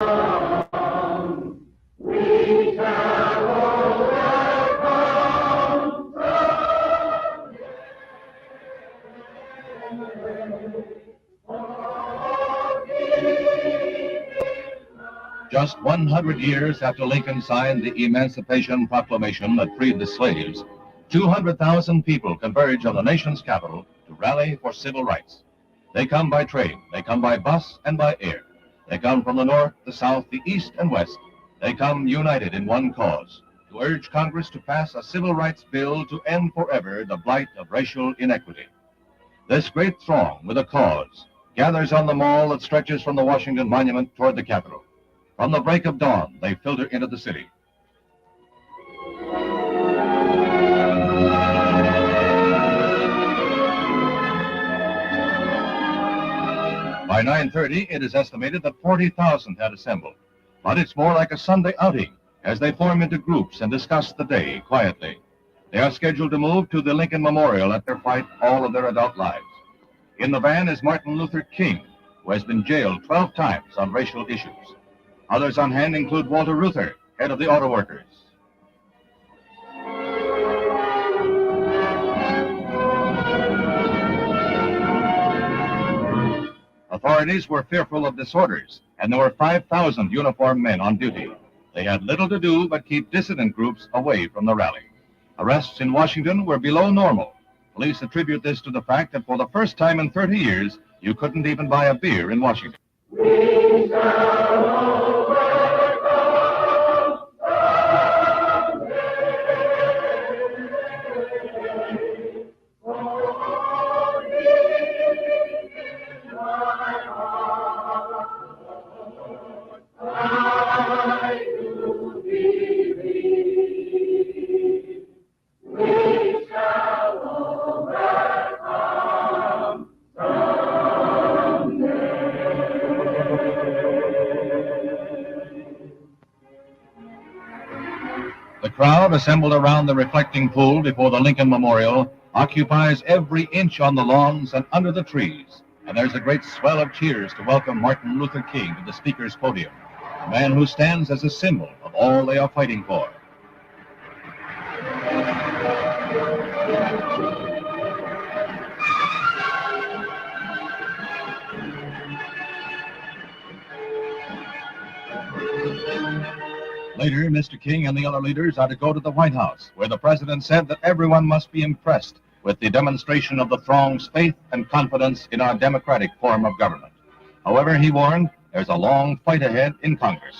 We shall overcome. Just 100 years after Lincoln signed the Emancipation Proclamation that freed the slaves, 200,000 people converge on the nation's capital to rally for civil rights. They come by train, they come by bus and by air. They come from the north, the south, the east, and west. They come united in one cause, to urge Congress to pass a civil rights bill to end forever the blight of racial inequity. This great throng with a cause gathers on the mall that stretches from the Washington Monument toward the Capitol. From the break of dawn, they filter into the city. By 9:30, it is estimated that 40,000 had assembled. But it's more like a Sunday outing as they form into groups and discuss the day quietly. They are scheduled to move to the Lincoln Memorial after fight all of their adult lives. In the van is Martin Luther King, who has been jailed 12 times on racial issues. Others on hand include Walter Reuther, head of the auto workers. Authorities were fearful of disorders, and there were 5,000 uniformed men on duty. They had little to do but keep dissident groups away from the rally. Arrests in Washington were below normal. Police attribute this to the fact that for the first time in 30 years, you couldn't even buy a beer in Washington. We shall overcome someday. Oh, deep in my heart, I do believe we shall overcome someday. The crowd assembled around the reflecting pool before the Lincoln Memorial occupies every inch on the lawns and under the trees. And there's a great swell of cheers to welcome Martin Luther King to the speaker's podium, a man who stands as a symbol of all they are fighting for. Later, Mr. King and the other leaders are to go to the White House, where the president said that everyone must be impressed with the demonstration of the throng's faith and confidence in our democratic form of government. However, he warned, there's a long fight ahead in Congress.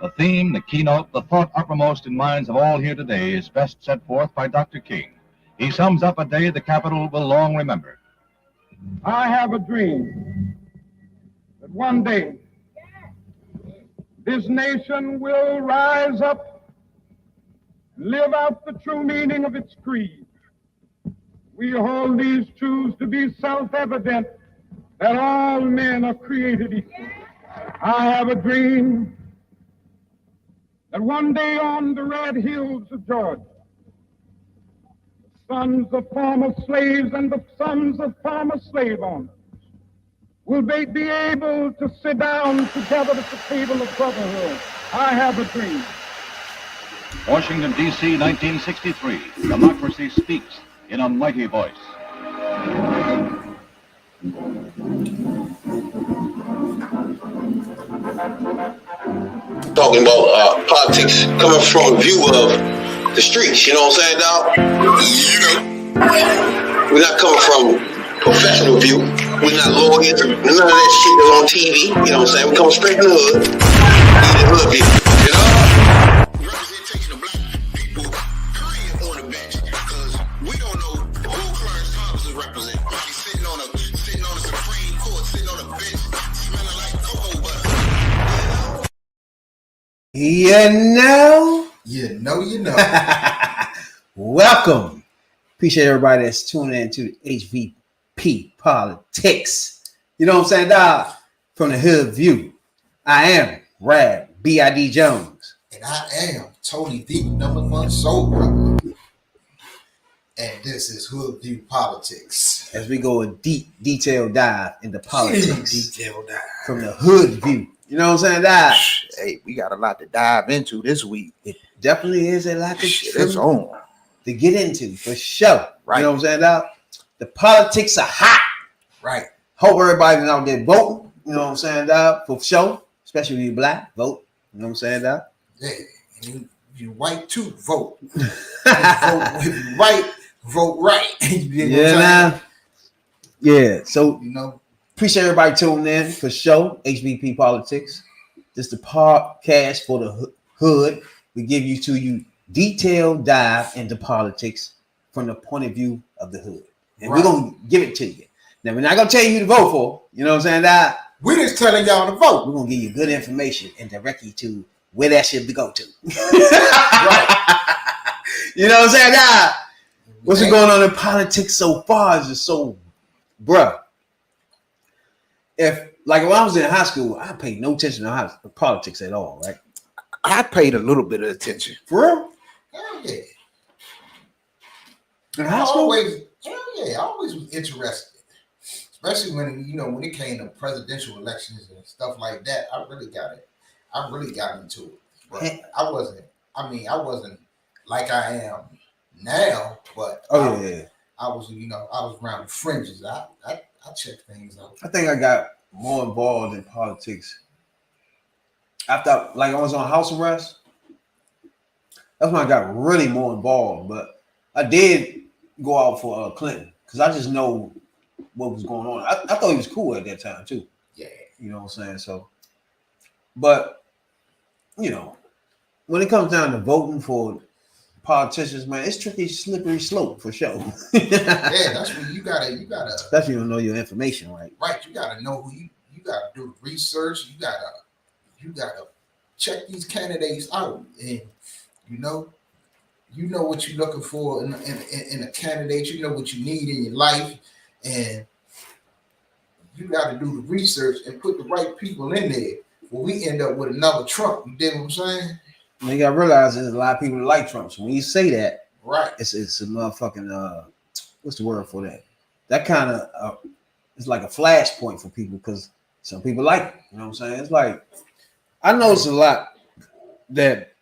The theme, the keynote, the thought uppermost in minds of all here today is best set forth by Dr. King. He sums up a day the Capitol will long remember. I have a dream that one day this nation will rise up and live out the true meaning of its creed. We hold these truths to be self-evident, that all men are created equal. I have a dream that one day on the red hills of Georgia, the sons of former slaves and the sons of former slave owners will be able to sit down together at the table of brotherhood. I have a dream. Washington, D.C., 1963. Democracy speaks in a mighty voice. Talking about politics coming from a view of the streets, you know what I'm saying, dog? We're not coming from professional view. We're not lawyers. None of that shit that's on TV. You know what I'm saying? We come straight from the hood. The hood view. You know? Representation of black people, period, on the bench. Because we don't know who Clarence Thomas is representing. He's sitting on a Supreme Court, sitting on a bench, smelling like cocoa butter. You know. Welcome. Appreciate everybody that's tuning in to the HVP Politics. You know what I'm saying, dog? From the Hood View. I am Rad B.I.D. Jones. And I am Tony the #1 soul brother. And this is Hoodview Politics. As we go a deep, detailed dive into politics. Detailed dive. From the hood view. You know what I'm saying? Dive. Hey, we got a lot to dive into this week. It definitely is a lot It's on. to get into, for sure. Right. You know what I'm saying? Dog? The politics are hot. Right. Hope everybody's out there voting. You know what I'm saying, dog? For sure. Especially if you're black, vote. You know what I'm saying, dog? Yeah. And if you white too, vote. If you white, vote right. Yeah, now. Yeah. So you know, appreciate everybody tuning in for sure. HVP Politics. This is the podcast for the hood. We give you detailed dive into politics from the point of view of the hood. And we're going to give it to you. Now, we're not going to tell you who to vote for. You know what I'm saying? That we're just telling y'all to vote. We're going to give you good information and direct you to where that should be go to. Right. You know what I'm saying? That what's going on in politics so far is just so, bruh. If, like, when I was in high school, I paid no attention to politics at all, right? I paid a little bit of attention. For real? Hell yeah. In high school? I always was interested. Especially when it came to presidential elections and stuff like that. I really got into it. But I wasn't like I am now, but I was around the fringes. I checked things out. I think I got more involved in politics after, like, I was on house arrest. That's when I got really more involved. But I did go out for Clinton because I just know what was going on. I thought he was cool at that time too. Yeah, you know what I'm saying. So, but when it comes down to voting for politicians, man, it's tricky, slippery slope for sure. Yeah, that's when you gotta. Especially when you know your information, right? Right, you gotta know who you gotta do the research. You gotta check these candidates out, and you know what you're looking for in a candidate. You know what you need in your life, and you got to do the research and put the right people in there. Well, we end up with another Trump. You dig what I'm saying? You gotta realize there's a lot of people that like Trump. So when you say that, right, it's a motherfucking what's the word for that? That kind of it's like a flashpoint for people because some people like it. You know what I'm saying? It's like I notice a lot that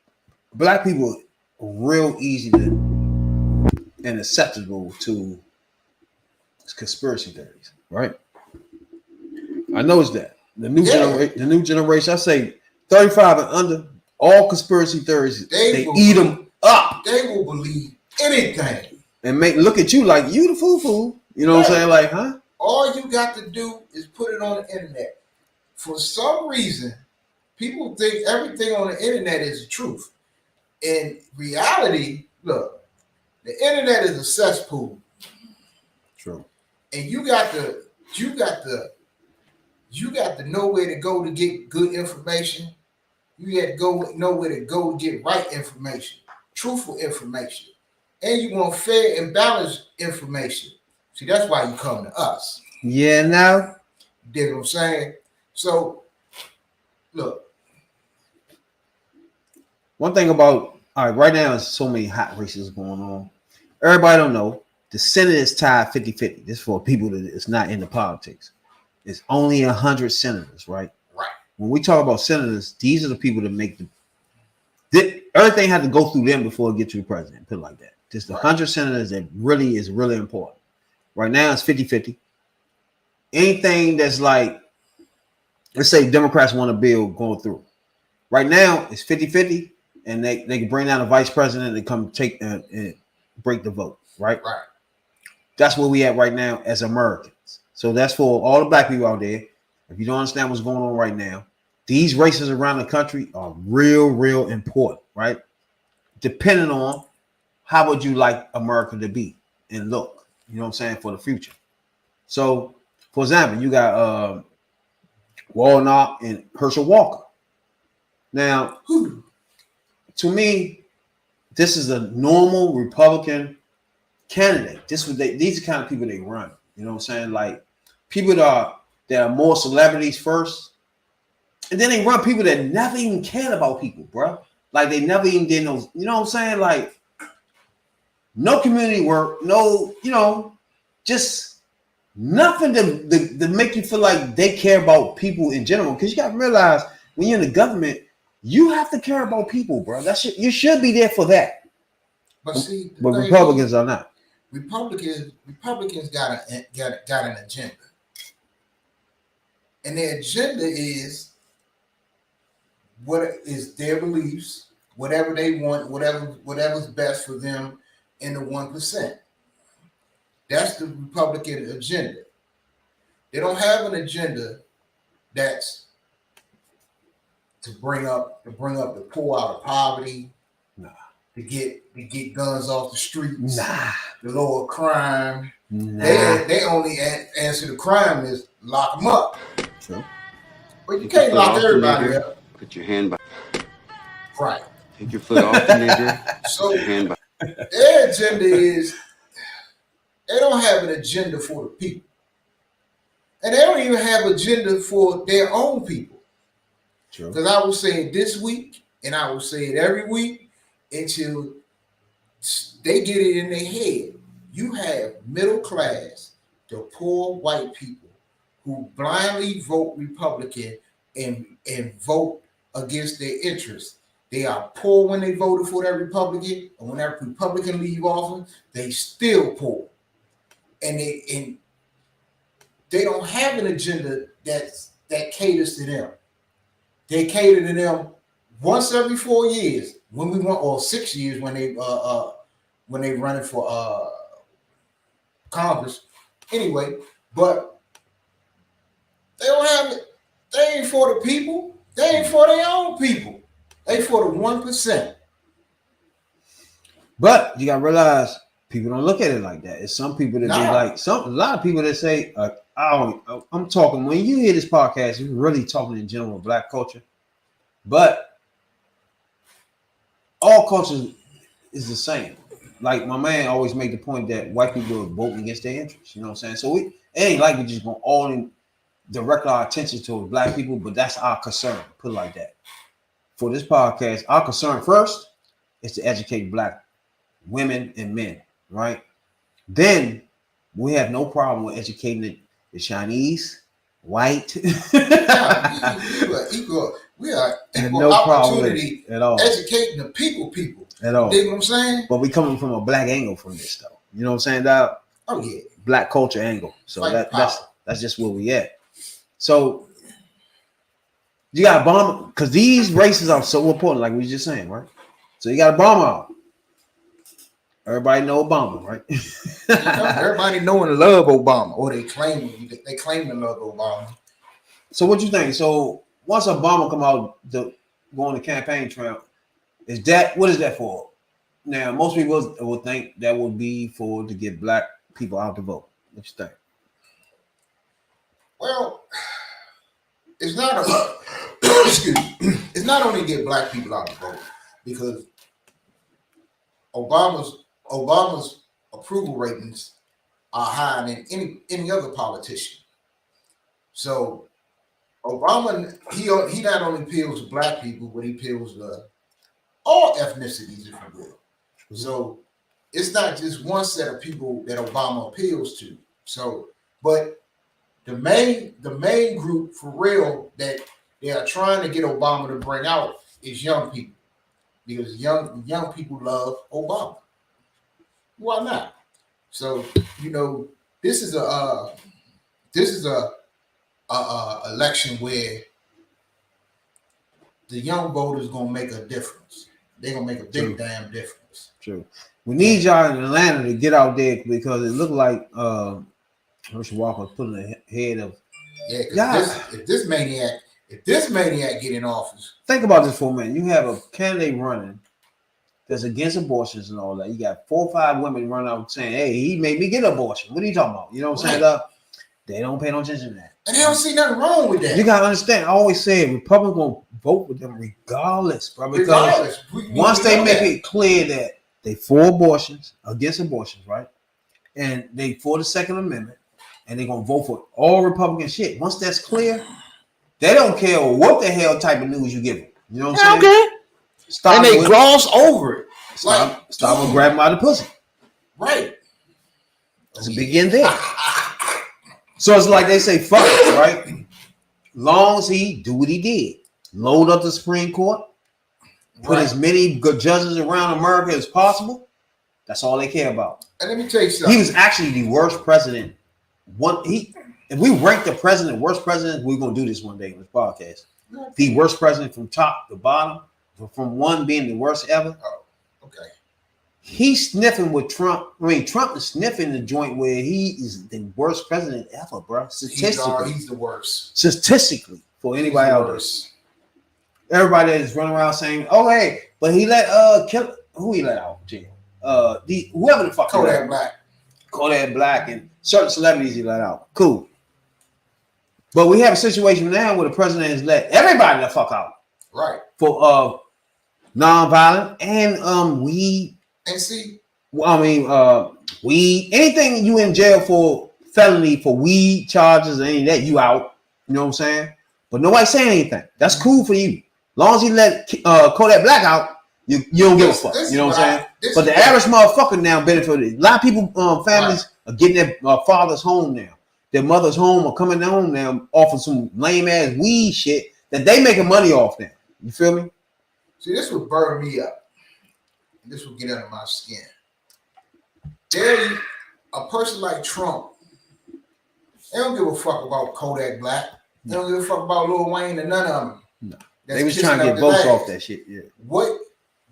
black people are real easy to and acceptable to conspiracy theories, right? I noticed that the new generation. I say 35 and under. All conspiracy theories, they eat them up. They will believe anything. And look at you like you the foo-foo. You know what I'm saying? Like, huh? All you got to do is put it on the internet. For some reason, people think everything on the internet is the truth. In reality, look, the internet is a cesspool. True. And you got to know where to go to get good information. You had to know where to go to get right information, truthful information. And you want fair and balanced information. See, that's why you come to us. Yeah, now. You dig what I'm saying? So, look. One thing about, right now there's so many hot races going on. Everybody don't know. The Senate is tied 50-50. This is for people that is not into politics. It's only 100 senators, right? When we talk about senators, these are the people that make everything had to go through them before it get to the president. Put it like that. Just the 100 senators that really is really important. Right now it's 50-50. Anything that's like, let's say Democrats want a bill going through. Right now it's 50-50, and they can bring down a vice president and come take and break the vote. Right. That's where we at right now as Americans. So that's for all the black people out there. If you don't understand what's going on right now, these races around the country are real, real important, right? Depending on how would you like America to be and look, you know what I'm saying, for the future. So, for example, you got Warnock and Herschel Walker. Now, to me, this is a normal Republican candidate. These are the kind of people they run. You know what I'm saying? Like people that are more celebrities first, and then they run people that never even cared about people, bro. Like they never even did those. You know what I'm saying? Like no community work, no, just nothing to make you feel like they care about people in general. Because you got to realize when you're in the government, you have to care about people, bro. You should be there for that. But see, but Republicans are not. Republicans got an agenda, and their agenda is what is their beliefs, whatever they want, whatever's best for them in the 1%. That's the Republican agenda. They don't have an agenda that's to bring up the poor out of poverty. Nah. To get guns off the streets. Nah. To lower crime. Nah. They only answer the crime is lock them up. True. But you can't lock everybody up. Put your hand by. Right. Take your foot off the nigger. So Put your hand by. their agenda is they don't have an agenda for the people. And they don't even have an agenda for their own people. True. Because I will say it this week, and I will say it every week until they get it in their head. You have middle class, the poor white people who blindly vote Republican and vote against their interests. They are poor when they voted for that Republican, and when that Republican leave office, they still poor. And they don't have an agenda that caters to them. They cater to them once every 4 years when we want, or 6 years when they running for Congress. Anyway, but they don't have it. They ain't for the people. They ain't for their own people. They for the 1%. But you gotta realize people don't look at it like that. It's some people that be like a lot of people that say, I'm talking when you hear this podcast, you're really talking in general black culture. But all cultures is the same. Like my man always make the point that white people are voting against their interests. You know what I'm saying? So it ain't like we just gonna only direct our attention to black people, but that's our concern. Put it like that. For this podcast, our concern first is to educate black women and men, right? Then we have no problem with educating the Chinese, white. We are equal no opportunity at all. Educating the people at all. You know what I'm saying? But we coming from a black angle from this though. You know what I'm saying, dog? Oh yeah. Black culture angle. So that's just where we at. So you got to bomb because these races are so important, like we were just saying, right? So you got to bomb out. Everybody know Obama, right? Everybody know and love Obama, or they claim to love Obama. So what you think? So once Obama come out to go on the campaign trail, what is that for? Now most people would think that would be to get black people out to vote. What you think? Well, it's not it's not only get black people out to vote, because Obama's approval ratings are higher than any other politician. So Obama, he not only appeals to black people, but he appeals to all ethnicities, if you will. So it's not just one set of people that Obama appeals to. So, but the main group for real that they are trying to get Obama to bring out is young people, because young people love Obama. Why not? So this is a election where the young voters gonna make a difference. They're gonna make a big damn difference. True. We need y'all in Atlanta to get out there because it looked like Herschel Walker putting ahead of. Yeah, if this maniac get in office. Think about this for a minute. You have a candidate running that's against abortions and all that. You got 4 or 5 women running out saying, "Hey, he made me get an abortion." What are you talking about? You know what I'm saying? They don't pay no attention to that. And they don't see nothing wrong with that. You gotta understand. I always say Republicans gonna vote with them regardless, bro. Because once they make it clear that they for abortions, against abortions, right? And they for the Second Amendment, and they're gonna vote for all Republican shit. Once that's clear, they don't care what the hell type of news you give them. You know what I'm saying? Okay. And they gloss over it. Stop grabbing by the pussy. Right. It's a begin there. So it's like they say, fuck it, right? Long as he do what he did, load up the Supreme Court, put as many good judges around America as possible. That's all they care about. And let me tell you something. He was actually the worst president. If we rank the president, worst president, we're gonna do this one day on this podcast. The worst president from top to bottom, from one being the worst ever. Oh, okay. He's sniffing with Trump. I mean, Trump is sniffing the joint where he is the worst president ever, bro. Statistically, he's the worst. Statistically, for anybody out there, everybody is running around saying, "Oh, hey," but he let who he let out of jail? Whoever the fuck Kodak Black, and certain celebrities he let out. Cool. But we have a situation now where the president has let everybody the fuck out. Right. For nonviolent and weed. And see, weed, anything you in jail for felony for weed charges or any of that, you out. You know what I'm saying? But nobody saying anything. That's cool for you. Long as he let Kodak Black out, you don't give a fuck. You know what I'm saying? But the average motherfucker now benefited. A lot of people, families are getting their father's home now. Their mother's home are coming home now off of some lame ass weed shit that they making money off now. You feel me? See, this would burn me up. This will get under my skin. A person like Trump, they don't give a fuck about Kodak Black. They don't give a fuck about Lil Wayne and none of them. No. They was trying to get votes off that shit. Yeah. What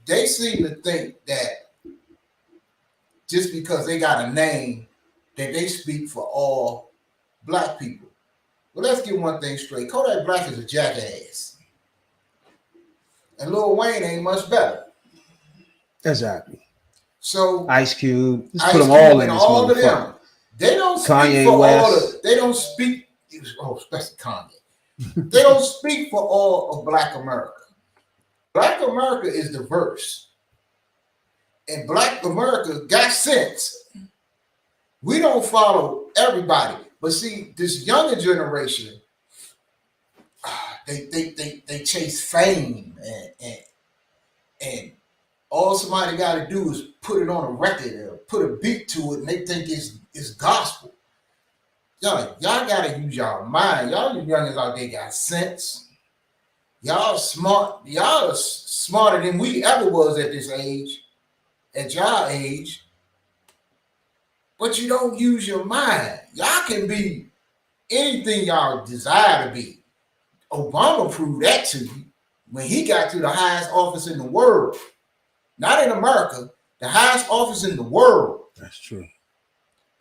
they seem to think that just because they got a name that they speak for all black people. Well, let's get one thing straight. Kodak Black is a jackass. And Lil Wayne ain't much better. Exactly. So Ice Cube, just put them all in this all of them. They don't speak Kanye for West. All of. They don't speak. Especially Kanye. They don't speak for all of Black America. Black America is diverse, and Black America got sense. We don't follow everybody, but see, this younger generation, they chase fame and all somebody got to do is put it on a record or put a beat to it, and they think it's gospel. Y'all got to use y'all mind. Y'all you youngins out there got sense. Y'all smart. Y'all are smarter than we ever was at this age, at y'all age. But you don't use your mind. Y'all can be anything y'all desire to be. Obama proved that to you when he got to the highest office in the world. Not in America, the highest office in the world. That's true.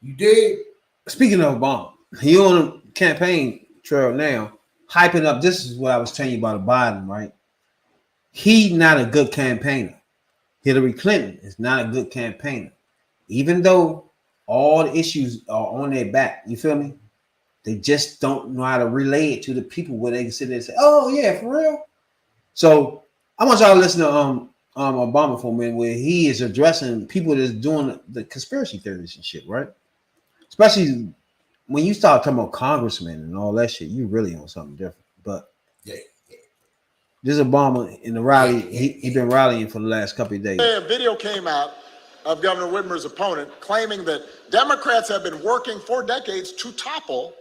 You did. Speaking of Obama, he on a campaign trail now, hyping up. This is what I was telling you about Biden, right? He's not a good campaigner. Hillary Clinton is not a good campaigner. Even though all the issues are on their back, you feel me? They just don't know how to relay it to the people where they can sit there and say, oh, yeah, for real? So I want y'all to listen to Obama for a minute, where he is addressing people that's doing the conspiracy theories and shit, right? Especially when you start talking about congressmen and all that shit, you really on something different. But this is Obama in the rally. He been rallying for the last couple of days. A video came out of Governor Whitmer's opponent claiming that Democrats have been working for decades to topple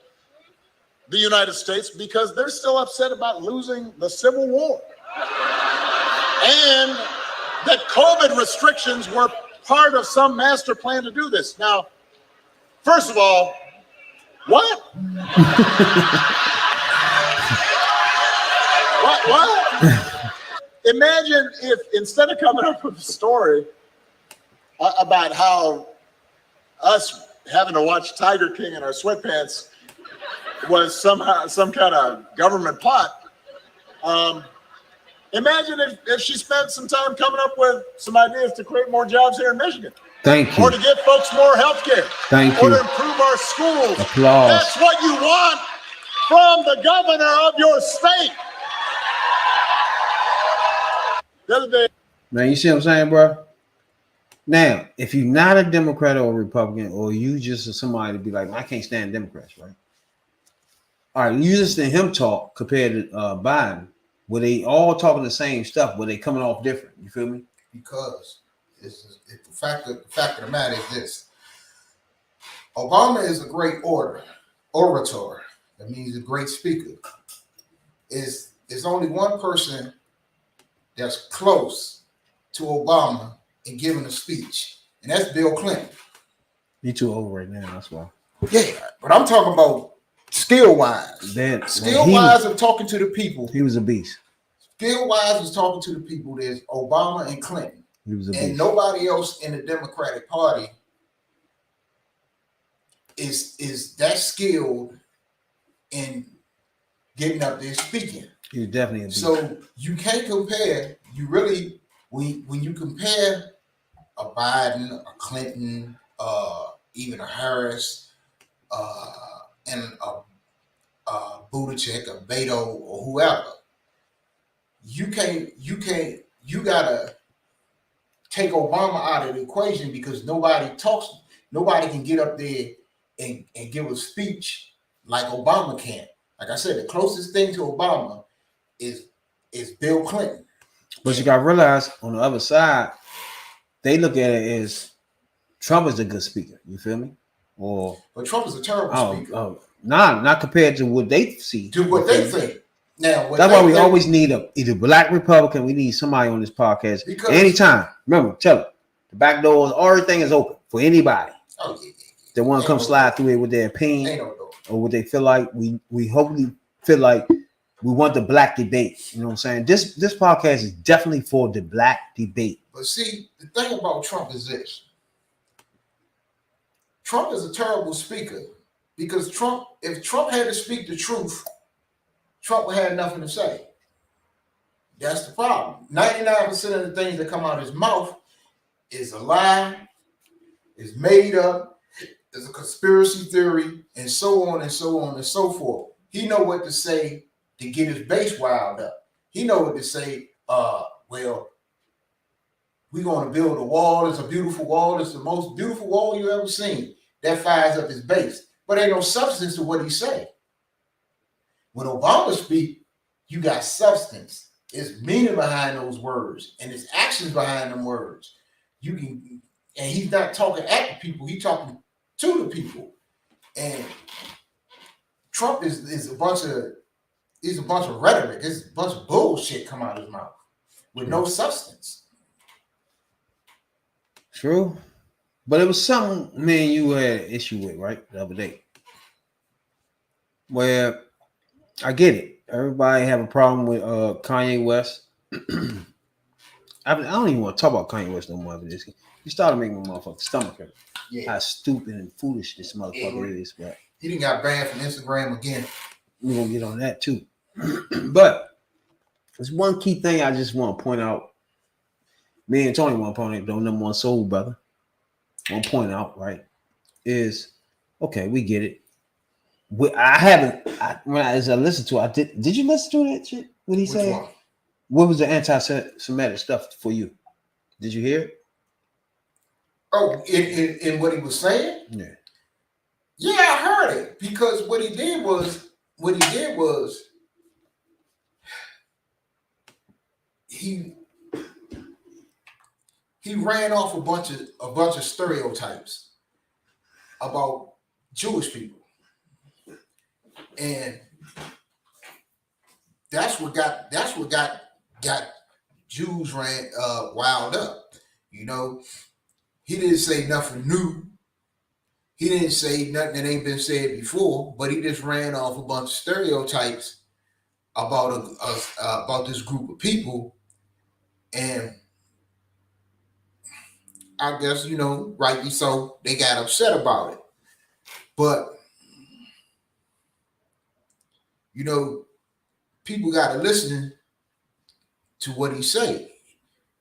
the United States because they're still upset about losing the Civil War. And that COVID restrictions were part of some master plan to do this. Now, first of all, what? What? Imagine if instead of coming up with a story about how us having to watch Tiger King in our sweatpants was somehow some kind of government plot, imagine if she spent some time coming up with some ideas to create more jobs here in Michigan. Thank you. Or to give folks more health care. Thank or you. to improve our schools. Applause. That's what you want from the governor of your state. The other day. Man, you see what I'm saying, bro? Now, if you're not a Democrat or a Republican, or you just somebody to be like, I can't stand Democrats, right? All right, you listen to him talk compared to Biden, where they all talking the same stuff, but they coming off different. You feel me? Because the fact of the matter is this: Obama is a great orator. That means he's a great speaker. There's only one person that's close to Obama in giving a speech, and that's Bill Clinton. You too old right now, that's why. Yeah, but I'm talking about skill-wise. Skill-wise of talking to the people. He was a beast. Skill-wise of talking to the people. There's Obama and Clinton. He was a beast. And nobody else in the Democratic Party is that skilled in getting up there speaking. He was definitely a beast. So you can't compare. You really, when you compare a Biden, a Clinton, even a Harris, and a Buttigieg, a Beto, or whoever, you gotta take Obama out of the equation because nobody can get up there and give a speech like Obama can. Like I said, the closest thing to Obama is Bill Clinton. But you got to realize on the other side, they look at it as Trump is a good speaker. You feel me? But Trump is a terrible speaker. Not compared to what they see. To what they think. Now, that's why we always need either black Republican. We need somebody on this podcast because anytime. Remember, tell them the back doors, everything is open for anybody. Oh yeah. They want to come slide through it with their opinion or what they feel like. We hopefully feel like we want the black debate. You know what I'm saying? This podcast is definitely for the black debate. But see, the thing about Trump is this. Trump is a terrible speaker because if Trump had to speak the truth, Trump would have nothing to say. That's the problem. 99% of the things that come out of his mouth is a lie, is made up, is a conspiracy theory, and so on and so on and so forth. He know what to say to get his base riled up. He know what to say, well, we're going to build a wall. It's a beautiful wall. It's the most beautiful wall you ever seen. That fires up his base. But ain't no substance to what he say. When Obama speak, you got substance. It's meaning behind those words, and it's actions behind them words. And he's not talking at the people, he's talking to the people. And Trump is a bunch of rhetoric. It's a bunch of bullshit come out of his mouth with no substance. True. But it was something me and you had an issue with, right? The other day. Where I get it. Everybody have a problem with Kanye West. I don't even want to talk about Kanye West no more. He started making my motherfucking stomach hurt. Yeah. How stupid and foolish this motherfucker is. But he didn't got banned from Instagram again. We're going to get on that too. But there's one key thing I just want to point out. Me and Tony want to point out, though, number one soul, brother. I want to point out, right, is, okay, we get it. As I listened to it, did you listen to that shit? What he said? One? What was the anti-Semitic stuff for you? Did you hear it? Oh, in what he was saying? Yeah. Yeah, I heard it because what he did was he ran off a bunch of stereotypes about Jewish people. And that's what got Jews riled up. You know, he didn't say nothing new. He didn't say nothing that ain't been said before, but he just ran off a bunch of stereotypes about this group of people. And I guess, you know, rightly so, they got upset about it. But you know, people got to listen to what he say.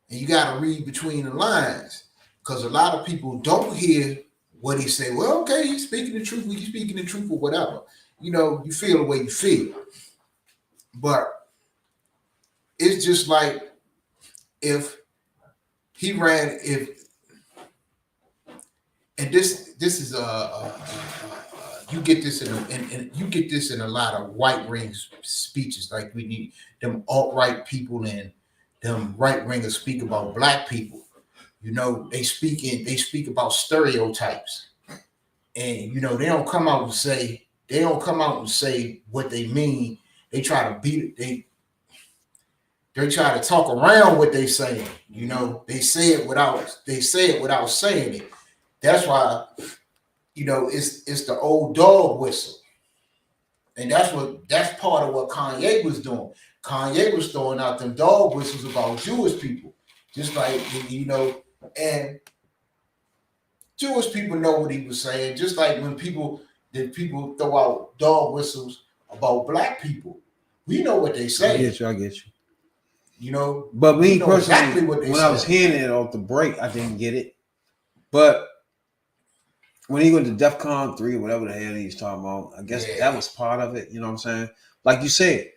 And you got to read between the lines because a lot of people don't hear what he say. Well, okay, he's speaking the truth. He's speaking the truth or whatever. You know, you feel the way you feel. But it's just like if he ran, and this is you get this in a lot of white ring speeches. Like we need them alt-right people and them right ringers speak about black people. You know, they speak about stereotypes, and you know they don't come out and say what they mean. They try to beat it. They try to talk around what they saying. You know, they say it without saying it. That's why, you know, it's the old dog whistle. And that's part of what Kanye was doing. Kanye was throwing out them dog whistles about Jewish people. Just like, you know, and Jewish people know what he was saying. Just like when people throw out dog whistles about black people. We know what they say. I get you. You know, but me know personally, exactly what they when said. I was hearing it off the break, I didn't get it. But when he went to DEFCON 3 or whatever the hell he's talking about, I guess that was part of it. You know what I'm saying? Like you said,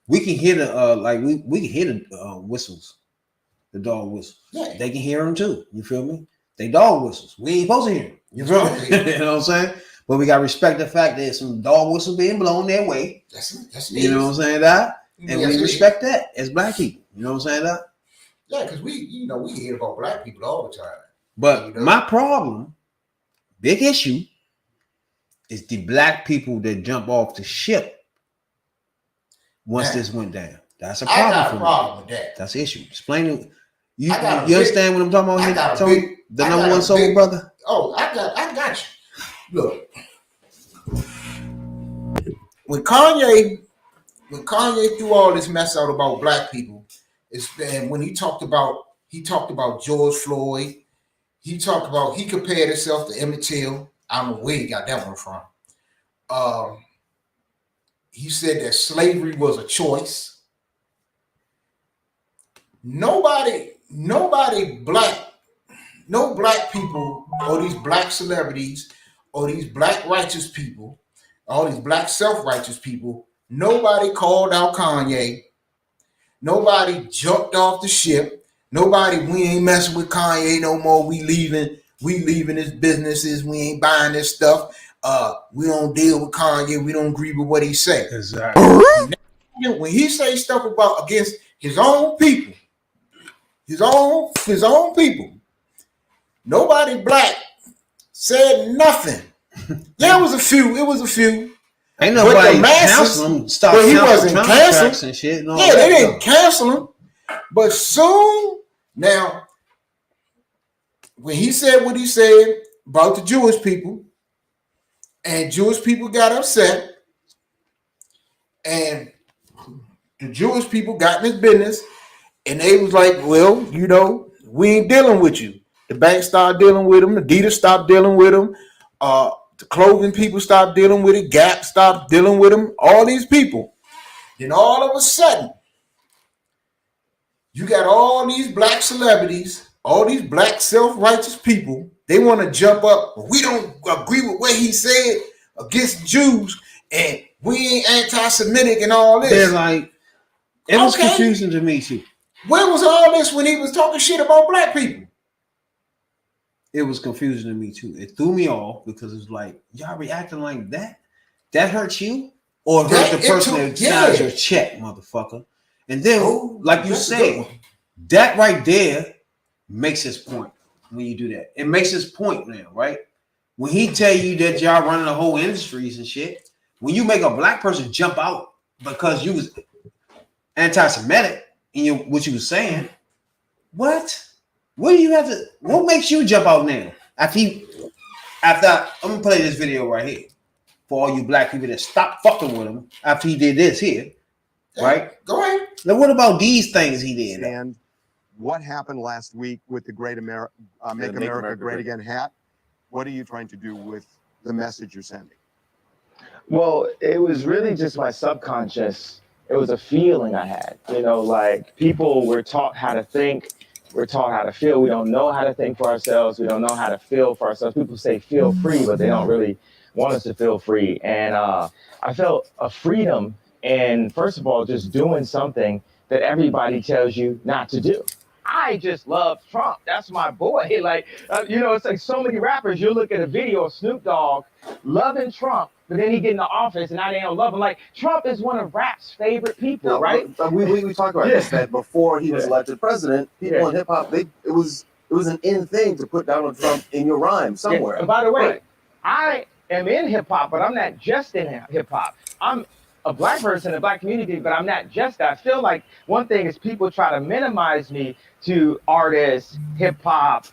we can hear the we can hear the whistles, the dog whistles. Yeah. They can hear them too. You feel me? They dog whistles. We ain't supposed to hear them. You feel me? You know what I'm saying? But we gotta respect the fact that there's some dog whistles being blown their way. That's you know what I'm saying? That and we respect that as black people. You know what I'm saying? That. Yeah, because we hear about black people all the time. But my problem, big issue, is the black people that jump off the ship once this went down. That's a problem. I got a problem with that. That's the issue. Explain it. You understand what I'm talking about here, Tony? The number one soul brother? Oh, I got you. Look. When Kanye threw all this mess out about black people, and when he talked about George Floyd, he compared himself to Emmett Till. I don't know where he got that one from. He said that slavery was a choice. No black people or these black celebrities or these black righteous people, all these black self-righteous people, nobody called out Kanye. Nobody jumped off the ship. We ain't messing with Kanye no more. We leaving his businesses. We ain't buying this stuff. We don't deal with Kanye. We don't agree with what he say. Exactly. When he say stuff against his own people, his own people, nobody black said nothing. Yeah, it was a few. Ain't nobody cancel him. But he wasn't canceled and shit. No, yeah, they didn't cancel him. But soon, now, when he said what he said about the Jewish people, and Jewish people got upset, and the Jewish people got in his business, and they was like, well, you know, we ain't dealing with you. The bank started dealing with him. Adidas stopped dealing with him. The clothing people stopped dealing with it. Gap stopped dealing with him. All these people. Then all of a sudden, you got all these black celebrities, all these black self-righteous people. They want to jump up. We don't agree with what he said against Jews, and we ain't anti-Semitic and all this. They're like, it was confusing to me too. Where was all this when he was talking shit about black people? It was confusing to me too. It threw me off because it's like, y'all reacting like that? That hurts you? Or hurt the person that signs your check, motherfucker? And then, like you said, that right there makes his point when you do that. It makes his point now, right? When he tell you that y'all running the whole industries and shit, when you make a black person jump out because you was anti-Semitic in what you was saying, what? What do you have to? What makes you jump out now? After I'm gonna play this video right here for all you black people that stop fucking with him after he did this here, right? Go ahead. Now, what about these things he did? And what happened last week with the Make America Great Again hat? What are you trying to do with the message you're sending? Well, it was really just my subconscious. It was a feeling I had, you know, like people were taught how to think. We're taught how to feel. We don't know how to think for ourselves. We don't know how to feel for ourselves. People say feel free, but they don't really want us to feel free. And I felt a freedom in, first of all, just doing something that everybody tells you not to do. I just love Trump. That's my boy. Like, you know, it's like so many rappers. You'll look at a video of Snoop Dogg loving Trump, but then he get in the office and now they don't love him. Like, Trump is one of rap's favorite people, right? We talked about this, that before he was elected president, people in hip hop, it was It was an in thing to put Donald Trump in your rhyme somewhere. And by the way, Right. I am in hip hop, but I'm not just in hip hop. I'm a black person in the black community, but I'm not just that. I feel like one thing is people try to minimize me to artists, hip hop,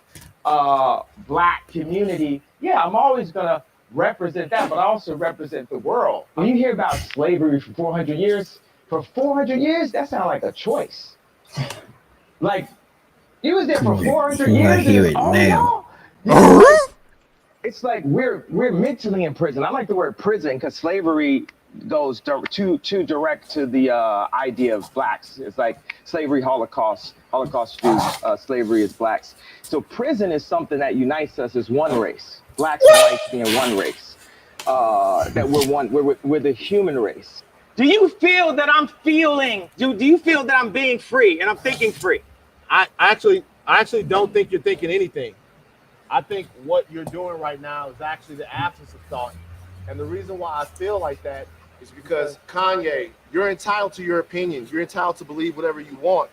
black community. Yeah, I'm always gonna represent that, but I also represent the world. When you hear about slavery for 400 years, that sounds like a choice. Like, you was there for 400 years. I hear it all now. y'all? It's like we're mentally in prison. I like the word prison because slavery goes too direct to the idea of blacks. It's like slavery, Holocaust Jews, slavery is blacks. So prison is something that unites us as one race. Blacks and whites being one race. That we're one. We're the human race. Do you feel that I'm feeling? Do you feel that I'm being free and I'm thinking free? I actually don't think you're thinking anything. I think what you're doing right now is actually the absence of thought. And the reason why I feel like that is because Kanye, you're entitled to your opinions. You're entitled to believe whatever you want.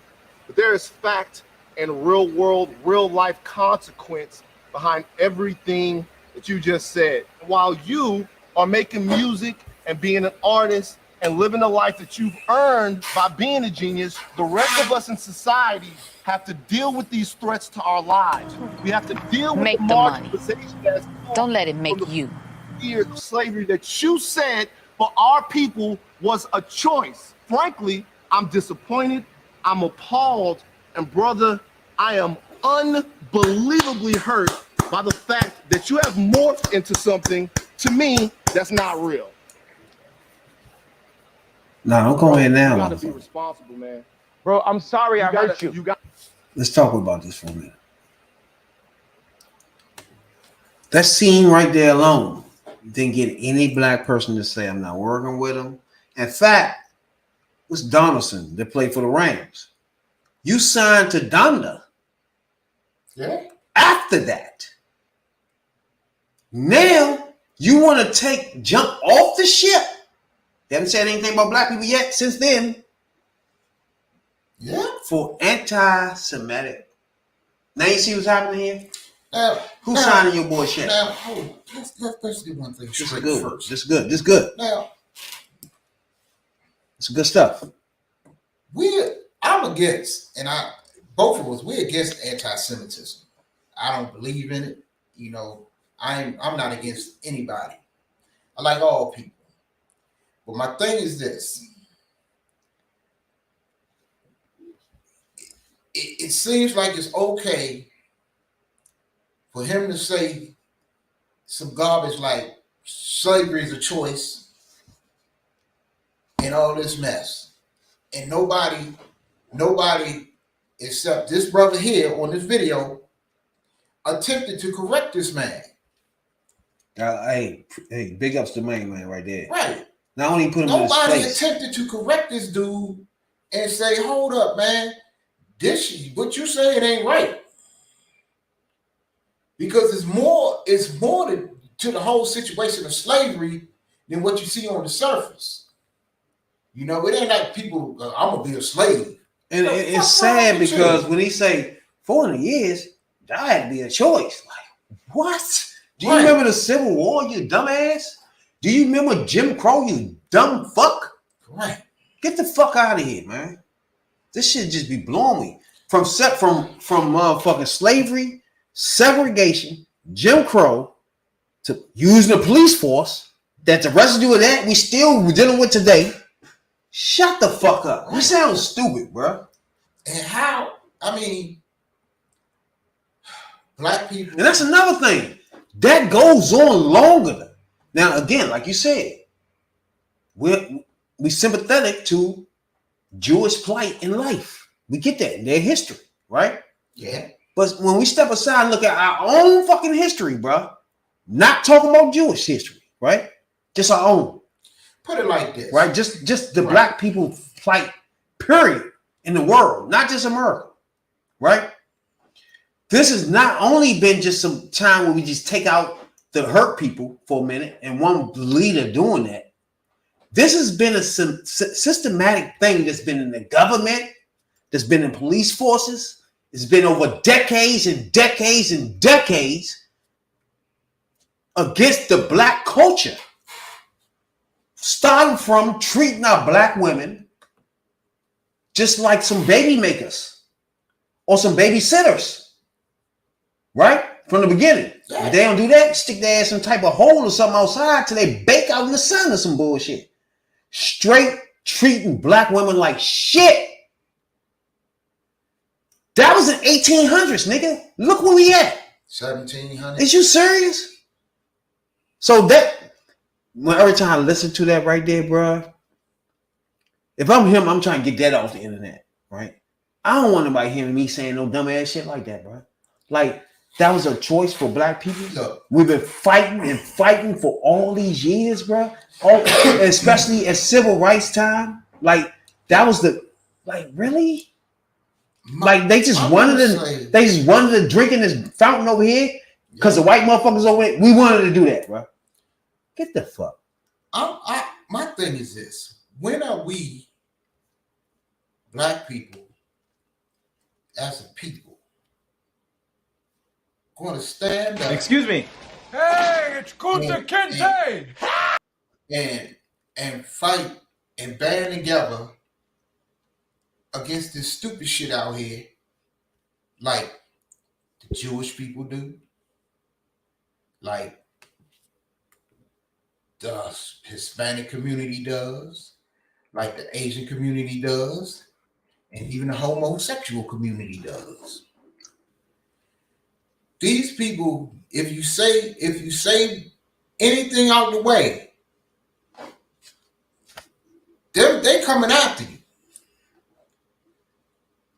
But there is fact and real world, real life consequence behind everything that you just said. While you are making music and being an artist and living the life that you've earned by being a genius, the rest of us in society have to deal with these threats to our lives. We have to deal with Make the the money. marginalization that's Don't let it make you. years of slavery that you said for our people was a choice. Frankly, I'm disappointed, I'm appalled, and brother, I am unbelievably hurt by the fact that you have morphed into something, to me, that's not real. No, I'm going in now. You gotta be responsible, man. Bro, I'm sorry I hurt you. Let's talk about this for a minute. That scene right there alone didn't get any black person to say I'm not working with him. In fact, it was Donaldson that played for the Rams. You signed to Donda. Yeah. After that, now you want to jump off the ship. They haven't said anything about black people yet since then. Yeah. For anti-Semitic. Now you see what's happening here? Who's Now, signing your boy shit? Now, let's do one thing straight first. This is good. Now, it's good stuff. I'm against, and both of us, we're against anti-Semitism. I don't believe in it. You know, I'm not against anybody. I like all people. But my thing is this. It seems like it's okay for him to say some garbage like slavery is a choice and all this mess. And nobody except this brother here on this video attempted to correct this man. Hey, big ups to main man right there. Right. Not only put him in his Nobody place. attempted to correct this dude and say, hold up, man. What you say it ain't right. Because it's more to the whole situation of slavery than what you see on the surface. You know, it ain't like people, I'm gonna be a slave. And it's sad because when he say 400 years, that had to be a choice. Like, what? Do you remember the Civil War, you dumbass? Do you remember Jim Crow, you dumb fuck? Right. Get the fuck out of here, man. This shit just be blowing me. From motherfucking slavery, segregation, Jim Crow, to using the police force, that the residue of that we still dealing with today. Shut the fuck up. You sound stupid, bro. And how, black people. And that's another thing. That goes on longer. Now, again, like you said, we sympathetic to Jewish plight in life. We get that in their history, right? Yeah. But when we step aside and look at our own fucking history, bro, not talking about Jewish history, right? Just our own. Put it like this. Right? Just the black people plight, period, in the world, not just America, right? This has not only been just some time where we just take out the hurt people for a minute and one leader doing that. This has been a systematic thing that's been in the government, that's been in police forces, It's been over decades and decades and decades against the black culture. Starting from treating our black women just like some baby makers or some babysitters, right? From the beginning. Yeah. If they don't do that, stick their ass in some type of hole or something outside till they bake out in the sun or some bullshit. Straight treating black women like shit. That was in 1800s, nigga. Look where we at. 1700. Is you serious? So that, every time I listen to that right there, bro, if I'm him, I'm trying to get that off the internet, right? I don't want nobody hearing me saying no dumb ass shit like that, bro. Like, that was a choice for black people. Look. We've been fighting and fighting for all these years, bro. Especially at civil rights time. Like, that was the, like, really? Like, they just wanted to drink in this fountain over here because the white motherfuckers over there. We wanted to do that, bro. Get the fuck. My thing is this. When are we, black people, as a people, going to stand up? Excuse me. Hey, it's Kunta Kinte! And fight and band together against this stupid shit out here, like the Jewish people do, like the Hispanic community does, like the Asian community does, and even the homosexual community does. These people, if you say anything out the way, they coming after you.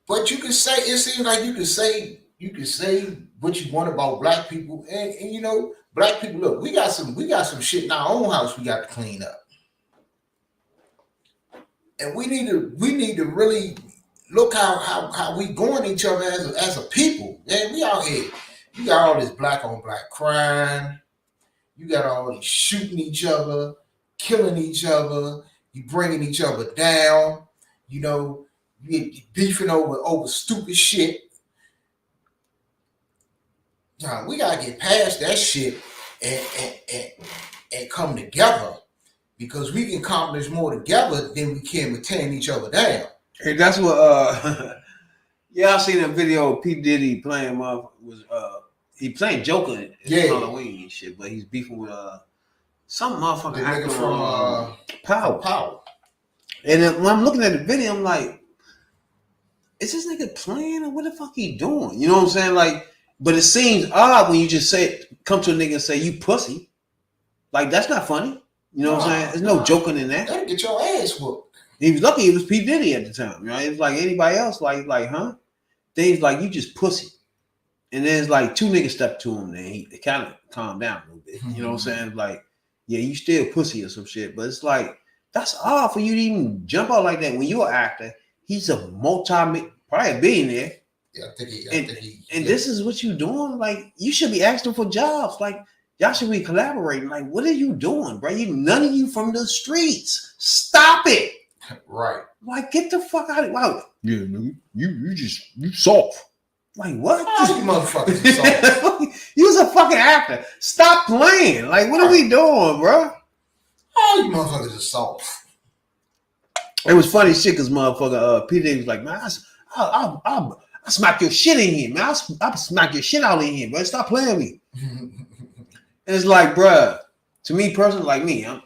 But you can say, it seems like you can say what you want about black people, and you know, black people, look, we got some shit in our own house we got to clean up. And we need to really look how we going each other as a people. Man, we out here. You got all this black on black crime. You got all these shooting each other, killing each other. You bringing each other down. You know, you beefing over stupid shit. Now we gotta get past that shit and come together, because we can accomplish more together than we can with tearing each other down. Hey, that's what I seen a video of P. Diddy playing he playing Joker at Halloween and shit, but he's beefing with some motherfucking actor from Power. And then when I'm looking at the video, I'm like, is this nigga playing or what the fuck he doing? You know what I'm saying? Like, but it seems odd when you just come to a nigga and say, you pussy. Like, that's not funny. You know what I'm saying? There's no joking in that. That'll get your ass whooped. He was lucky it was P. Diddy at the time. Right? It was like anybody else, like, huh? Things like, you just pussy. And then it's like two niggas stepped to him, and he kind of calmed down a little bit. You know what I'm saying? Like, yeah, you still pussy or some shit. But it's like, that's odd for you to even jump out like that when you're an actor. He's a probably a billionaire. Yeah, I think he. And this is what you doing? Like, you should be asking for jobs. Like, y'all should be collaborating. Like, what are you doing, bro? None of you from the streets. Stop it. Right. Like, get the fuck out of here. Wow. Yeah, nigga, you soft. Like, what? Oh, you motherfuckers are soft. You was a fucking actor. Stop playing. Like, what are we doing, bro? Oh, you motherfuckers are soft. It was funny shit because motherfucker P. Diddy was like, man, I'll smack your shit in here, man. I'll smack your shit out in here, bro. Stop playing me. And it's like, bruh, to me personally, like me, I'm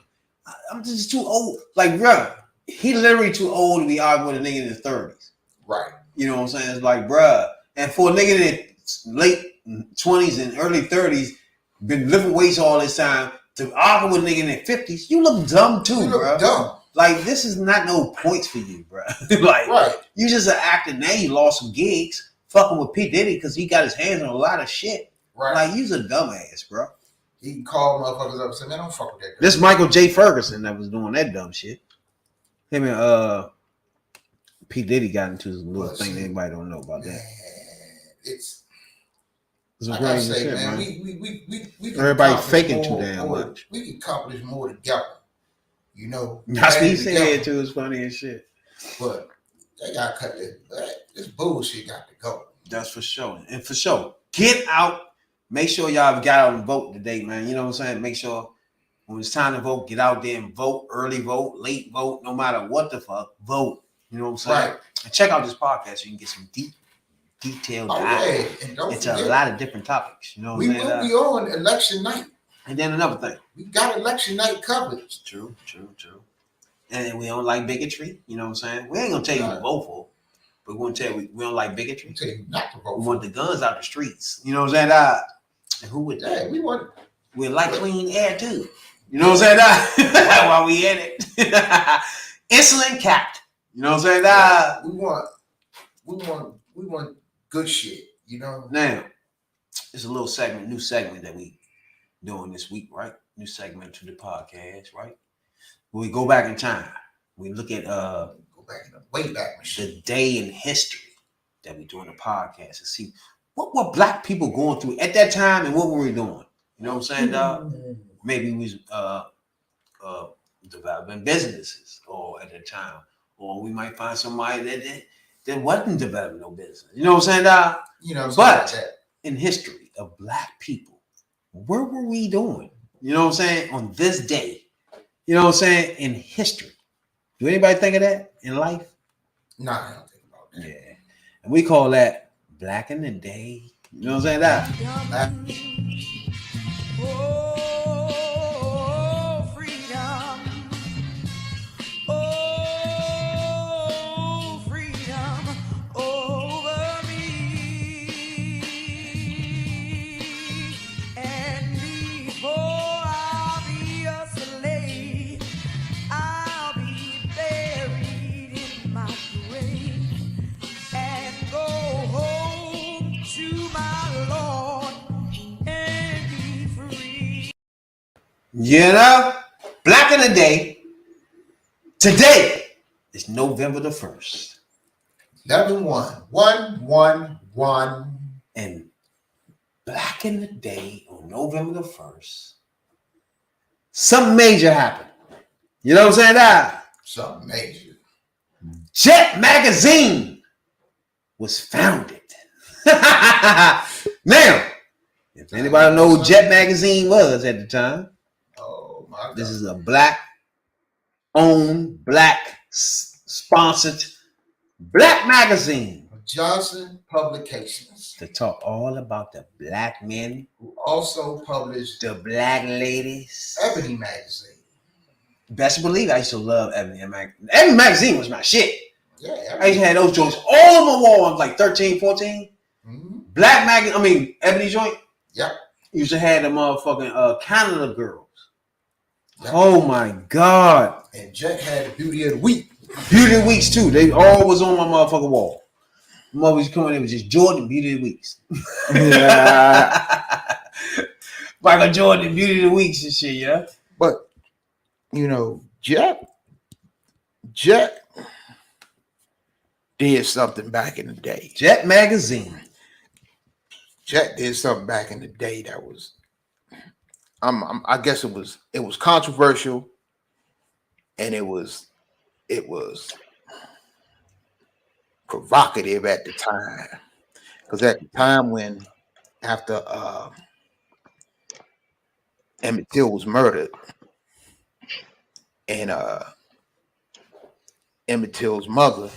just too old. Like, bruh, he literally too old to be arguing with a nigga in his 30s. Right. You know what I'm saying? It's like, bruh. And for a nigga in his late 20s and early 30s, been lifting weights all this time, to argue with a nigga in their 50s, you look dumb too, you look bro. Dumb. Like, this is not no points for you, bro. Like, right. You just an actor now. You lost some gigs fucking with P. Diddy because he got his hands on a lot of shit. Right. Like, you's a dumbass, bro. He can call motherfuckers up and say, man, don't fuck with that girl. This Michael J. Ferguson that was doing that dumb shit. Him and P. Diddy got into this little thing that anybody don't know about that. It's like I say, shit, man, man. We Everybody faking too damn much. We can accomplish more together. You know, That's what he said too. It's funny as shit. But They got to cut this bullshit got to go. That's for sure. And for sure, get out. Make sure y'all got out and vote today, man. You know what I'm saying? Make sure when it's time to vote, get out there and vote. Early vote, late vote, no matter what the fuck, vote. You know what I'm saying? Right. And check out this podcast so you can get some detailed dive into a lot of different topics. You know what I'm saying? We will be on election night. And then another thing. We got election night coverage. True. And we don't like bigotry. You know what I'm saying? We ain't going to tell you to vote for. But we're going to tell you we don't like bigotry. Tell you not to vote. We want the guns out the streets. You know what I'm saying? And who would that? We like clean air too. You know what I'm saying? While we in it. Insulin capped. You know what I'm saying? We want good shit, you know? Now, it's a little new segment that we doing this week, right? New segment to the podcast, right? When we go back in time, we look at way back machine. The day in history that we doing a podcast and see what were black people going through at that time and what were we doing? You know what I'm saying, dog? Maybe we was developing businesses or at the time, or we might find somebody that wasn't developing no business. You know what I'm saying, dog? You know, but in history of black people, what were we doing? You know what I'm saying? On this day, you know what I'm saying? In history. Do anybody think of that in life? No, I don't think about that. Yeah. And we call that Black in the Day. You know what I'm saying? That. Oh, freedom. Oh, freedom over me. And before I'll be a slave, I'll be buried in my grave and go home to my Lord and be free. You know, Black in the Day. Today is November the 1st. 11-1-1-1-1. And Black in the Day on November the 1st, something major happened. You know what I'm saying? That something major. Jet Magazine was founded. Now, if anybody know who Jet Magazine was at the time, this is a black-owned, black-sponsored, black magazine. Johnson Publications. To talk all about the black men. Who also published the black ladies. Ebony Magazine. Best believe I used to love Ebony Magazine. Ebony Magazine was my shit. Yeah, I used to have those joints all on my wall. I was like 13, 14. Mm-hmm. Black Magazine, Ebony joint. Yep. Used to have the motherfucking Canada girls. Yep. Oh my God. And Jack had the Beauty of the Week. Beauty of the Weeks too. They all was on my motherfucking wall. Movies coming in was just Jordan Beauty of the Weeks. Yeah. Michael Jordan Beauty of the Weeks and shit, yeah. But you know, Jack did something back in the day. Jet Magazine. Jack did something back in the day that was I guess it was controversial, and it was provocative at the time, because at the time when after Emmett Till was murdered, and Emmett Till's mother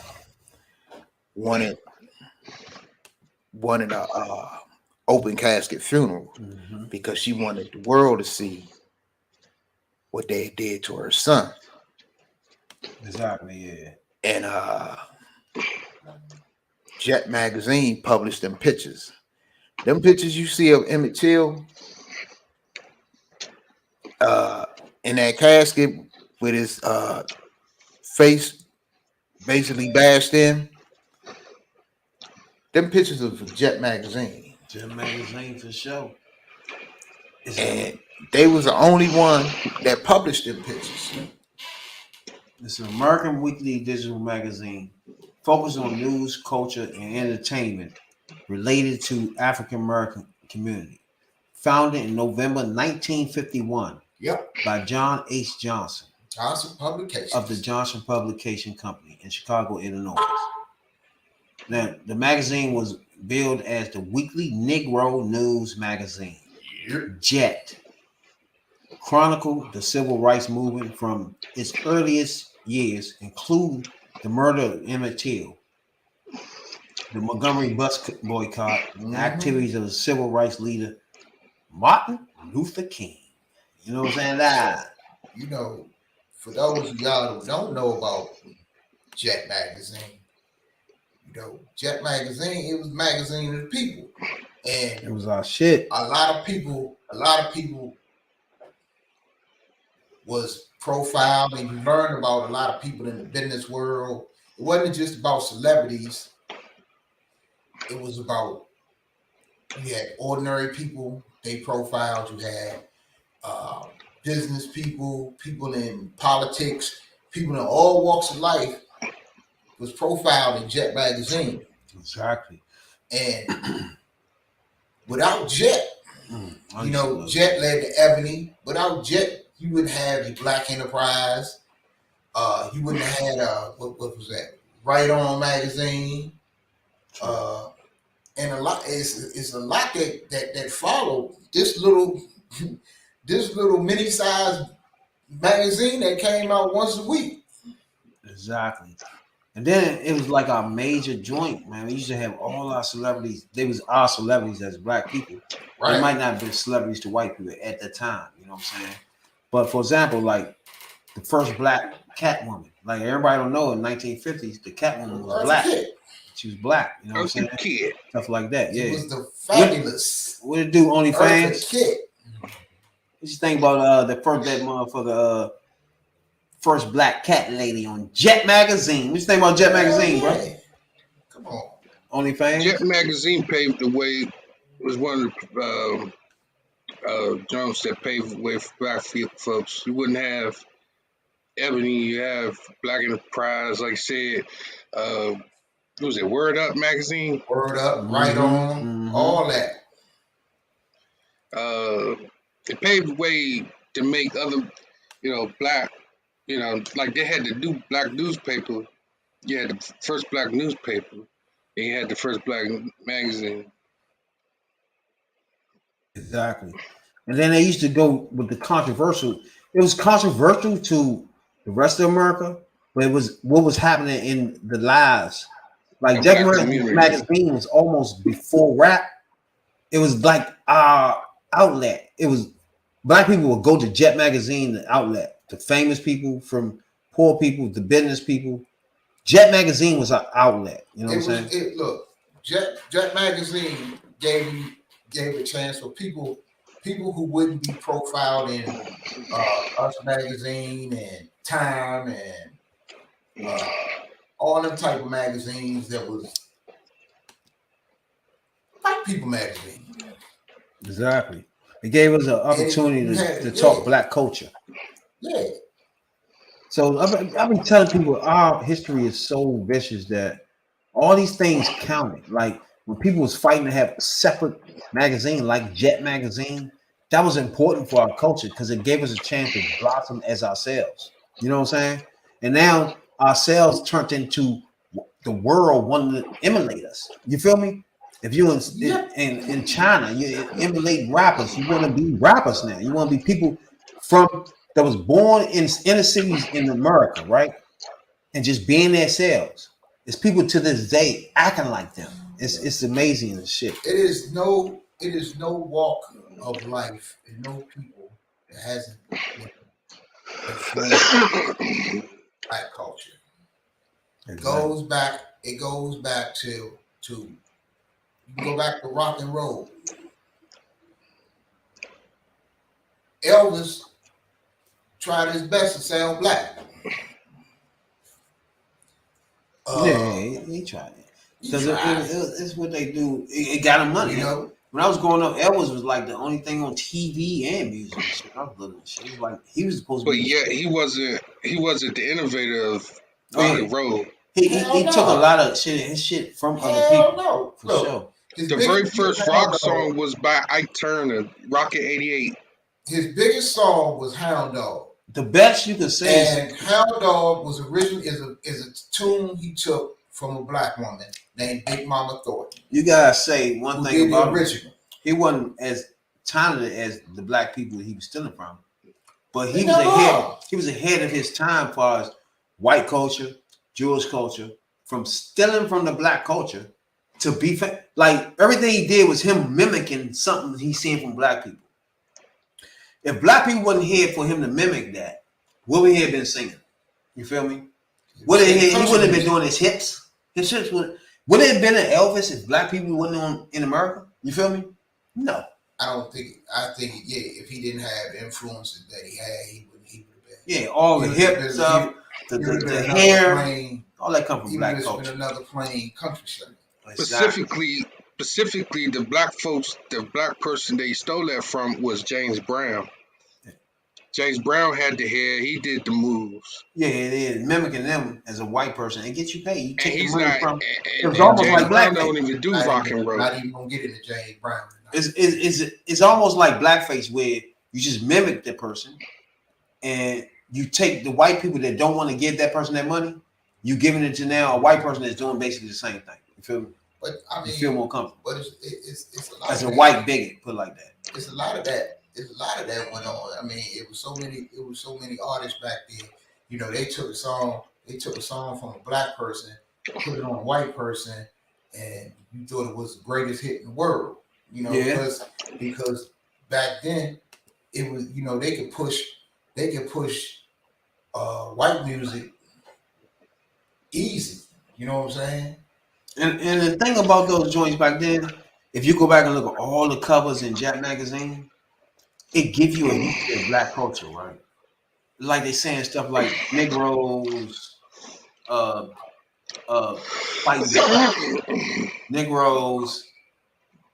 wanted a open casket funeral, mm-hmm. because she wanted the world to see what they did to her son. Exactly, yeah. And Jet Magazine published them pictures. Them pictures you see of Emmett Till in that casket with his face basically bashed in. Them pictures of Jet Magazine. Jet Magazine for sure. And they was the only one that published them pictures. It's an American weekly digital magazine focused on news, culture, and entertainment related to African American community. Founded in November 1951 by John H. Johnson. Johnson Publications. Of the Johnson Publication Company in Chicago, Illinois. Now, the magazine was billed as the weekly Negro news magazine. Jet chronicled the civil rights movement from its earliest years, including the murder of Emmett Till, the Montgomery bus boycott, and activities of the civil rights leader Martin Luther King. You know what I'm saying? That. You know, for those of y'all who don't know about Jet Magazine, you know, Jet Magazine, it was a magazine of the people. And it was our shit. A lot of people was profiled, and you learned about a lot of people in the business world. It wasn't just about celebrities. It was about, you had ordinary people, they profiled. You had business people, people in politics, people in all walks of life was profiled in Jet Magazine. Exactly. And without Jet, you know, Jet led to Ebony. Without Jet, you wouldn't have the Black Enterprise. You wouldn't have had what was that? Right On Magazine. And a lot it's a lot that followed this little mini-sized magazine that came out once a week. Exactly. And then it was like our major joint, man. We used to have all our celebrities. They was our celebrities as Black people. Right. They might not have been celebrities to white people at the time, you know what I'm saying? But for example, like the first Black Catwoman. Like everybody don't know, in 1950s, the Catwoman was Black. She was Black, you know what I'm saying? Stuff like that, yeah. It was the fabulous. What did it do, OnlyFans? What you think about the first that motherfucker, first Black cat lady on Jet Magazine? What you think about Jet Magazine, bro? Come on. OnlyFans? Jet Magazine paved the way. Was one of the journals that paved the way for Black folks. You wouldn't have Ebony, you have Black Enterprise, like I said. What was it? Word Up magazine? Word Up, Right On, all that. It paved the way to make other, you know, Black, you know, like they had the new Black newspaper. You had the first Black newspaper, and you had the first Black magazine. Exactly. And then they used to go with the controversial. It was controversial to the rest of America, but it was what was happening in the lives. Like Jet Magazine was almost before rap. It was like our outlet. It was Black people would go to Jet Magazine, the outlet. The famous people from poor people, the business people. Jet Magazine was our outlet. You know what I'm saying? Look, Jet Magazine gave a chance for people who wouldn't be profiled in Us Magazine and Time and all them type of magazines that was Black people magazine. Exactly. It gave us an opportunity to talk Black culture. Yeah. So I've been telling people our history is so vicious that all these things counted. Like when people was fighting to have a separate magazine like Jet Magazine, that was important for our culture because it gave us a chance to blossom as ourselves. You know what I'm saying? And now ourselves turned into the world wanting to emulate us. You feel me? If you're in China, you emulate rappers. You want to be rappers now. You want to be people that was born in inner cities in America, right? And just being themselves. It's people to this day acting like them. It's amazing and shit. It is no walk of life and no people that hasn't been Black culture. Exactly. It goes back to you go back to rock and roll. Elvis tried his best to sound Black. He tried it. Because it's what they do. It got him money. You know? When I was growing up, Elvis was like the only thing on TV and music. I was looking at shit. It was like he was supposed to be. But yeah, he wasn't the innovator of rock and roll. He took a lot of his shit from other people. No. For sure. The very first rock song was by Ike Turner, Rocket 88. His biggest song was Hound Dog. The best you can say. And Hound Dog was originally is a tune he took from a black woman named Big Mama Thornton. You gotta say one thing about him. He wasn't as talented as the black people he was stealing from, but he was ahead. He was ahead of his time as far as white culture, Jewish culture, from stealing from the black culture to be like everything he did was him mimicking something he's seen from black people. If black people wasn't here for him to mimic that, what would he have been singing? You feel me? He wouldn't have been doing his hips. His hips would it have been an Elvis if black people wasn't on in America? You feel me? No. I think if he didn't have influences that he had, he would have been. Yeah, all the hip stuff, the hair, all that come from black culture. Been another plain country singer. Specifically, the black folks, the black person they stole that from was James Brown. James Brown had the hair. He did the moves. Yeah, it is mimicking them as a white person. It gets you paid. You take he's the money not. from. It was almost James like black. Brown don't even do rock and roll. Not even gonna get into James Brown. It's almost like blackface where you just mimic the person, and you take the white people that don't want to give that person that money. You giving it to now a white person that's doing basically the same thing. You feel me? But I mean, you feel more comfortable. But it's a lot as of a white bigot, put it like that. It's a lot of that. There's a lot of that went on. I mean, it was so many artists back then. You know, they took a song from a black person, put it on a white person, and you thought it was the greatest hit in the world. You know, because back then it was, you know, they could push white music easy. You know what I'm saying? And the thing about those joints back then, if you go back and look at all the covers in Jet magazine, it gives you a history of black culture, right? Like they saying stuff like Negroes, fighting Negroes,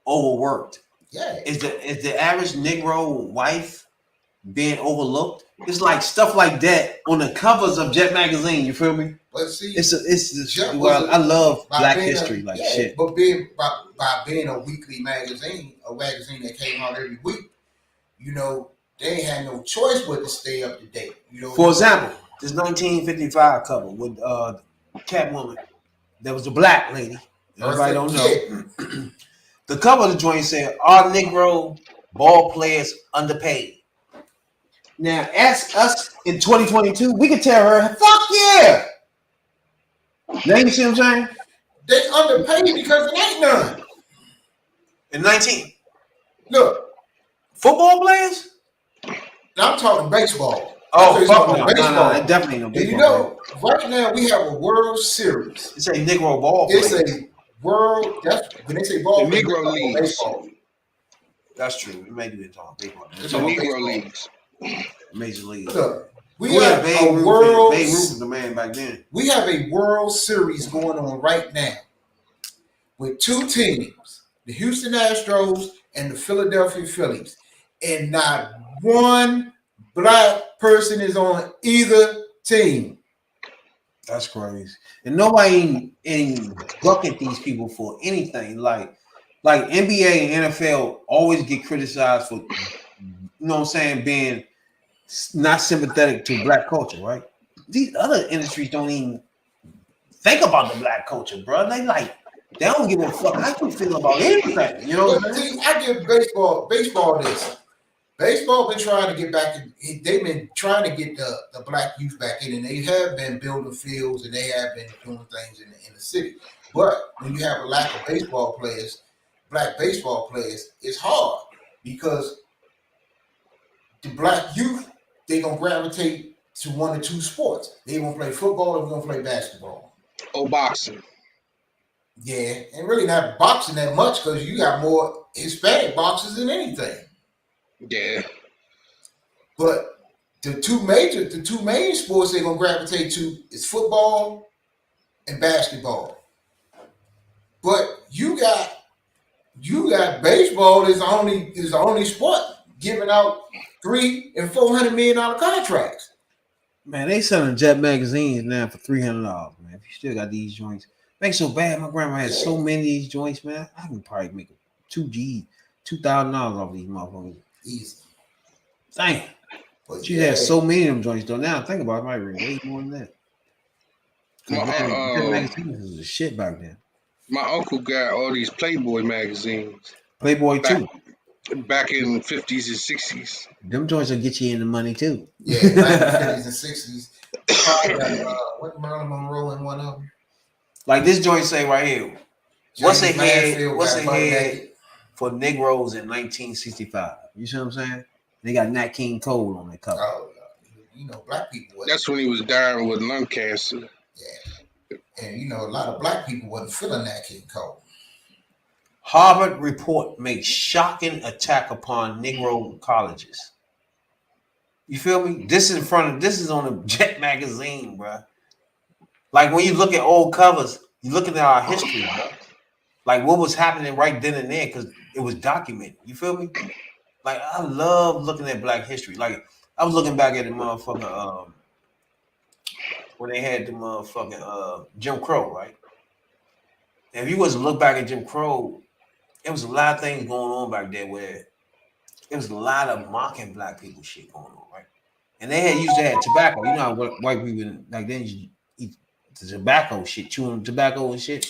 overworked. Yeah. Is the average Negro wife being overlooked? It's like stuff like that on the covers of Jet magazine. You feel me? But see, I love black history like shit. But by being a weekly magazine, a magazine that came out every week, you know, they had no choice but to stay up to date. You know. For example, this 1955 cover with Catwoman, there was a black lady. Everybody don't know. The cover of the joint said, "Our Negro ball players underpaid." Now, ask us in 2022, we can tell her, "Fuck yeah!" Now you see what I'm saying? They underpaid because it ain't none. In 19, look, football players. Now I'm talking baseball. Oh, fuck no, it definitely ain't no baseball. You know, right now we have a World Series. It's a Negro ball. It's a world. That's when they say ball. The Negro leagues. Baseball. That's true. We may be talking baseball. It's the Negro leagues. Major leagues. Look, we have a world. Babe Ruth was the man back then. We have a World Series going on right now with two teams, the Houston Astros and the Philadelphia Phillies, and not one black person is on either team. That's crazy. And nobody ain't bucket these people for anything. Like NBA and NFL always get criticized for, you know what I'm saying, being not sympathetic to black culture, right? These other industries don't even think about the black culture, bro. They don't give a fuck how you feel about anything. You know what I'm saying? I give baseball this. Baseball been trying to get back. They've been trying to get the black youth back in, and they have been building fields and they have been doing things in the city. But when you have a lack of black baseball players, it's hard because the black youth, they gonna gravitate to one or two sports. They gonna play football or they gonna play basketball. Or boxing. Yeah, and really not boxing that much because you got more Hispanic boxers than anything. Yeah. But the two main sports they're gonna gravitate to is football and basketball. But you got baseball is the only sport giving out $300 and $400 million contracts. Man, they selling Jet magazines now for $300, man. If you still got these joints, it ain't so bad. My grandma had so many of these joints, man. I can probably make $2,000 off these motherfuckers. Easy. Damn. But She had so many of them joints though. Now think about it, I might read way more than that. Jet magazines was the shit back then. My uncle got all these Playboy magazines. Playboy too. Back in 50s and 60s. Them joints will get you in the money too. Yeah, back in the 50s and 60s. What Marilyn Monroe in one of them? Like this joint say right here. What's James ahead Mansfield for Negroes in 1965? You see what I'm saying? They got Nat King Cole on that cover. Oh, you know, black people. That's when he was dying with lung cancer. Yeah. And you know, a lot of black people wasn't feeling Nat King Cole. Harvard report makes shocking attack upon Negro colleges. You feel me? This is on the Jet magazine, bro. Like when you look at old covers, you're looking at our history, bro. Like what was happening right then and there because it was documented. You feel me? Like I love looking at Black history. Like I was looking back at the motherfucking when they had the motherfucking Jim Crow, right? And if you was to look back at Jim Crow, there was a lot of things going on back there where there was a lot of mocking Black people shit going on, right? And they used to have tobacco. You know how white people back then used to eat the tobacco shit, chewing tobacco and shit.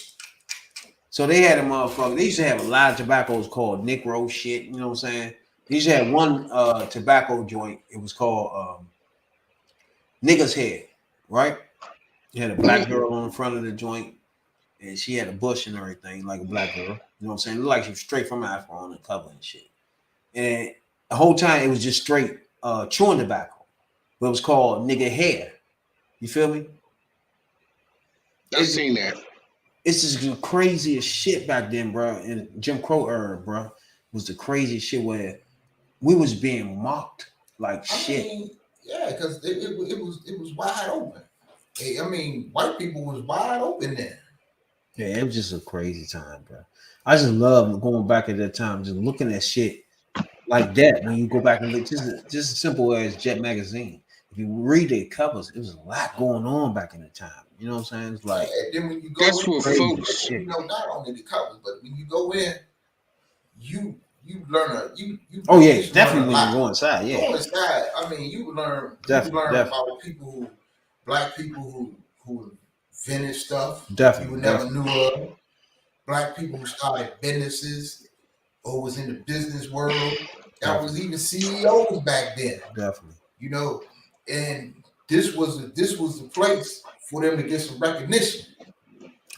So they had a motherfucker. They used to have a lot of tobaccos called Negro shit. You know what I'm saying? They used to have one tobacco joint. It was called Nigga's Head, right? You had a black girl on the front of the joint, and she had a bush and everything, like a black girl. You know what I'm saying? It looked like she was straight from Africa on the cover and shit. And the whole time it was just straight chewing tobacco. But it was called Nigga Hair. You feel me? I've seen that. It's just the craziest shit back then, bro. And Jim Crow era, bro, was the craziest shit where we was being mocked like shit. I mean, yeah, because it was wide open. I mean, white people was wide open then. Yeah, it was just a crazy time, bro. I just love going back at that time, just looking at shit like that. When you go back and look, just as simple as Jet magazine. If you read their covers, it was a lot going on back in the time. You know what I'm saying? It's like and then when you go that's in, what folks. you know, not only the covers, but when you go in, you learn you oh yeah, definitely when you go inside. Yeah, go inside. I mean, you learn about people Black people who invented stuff definitely you never knew of. Black people who started businesses or was in the business world. That was even CEOs back then. Definitely. You know, and this was the place for them to get some recognition.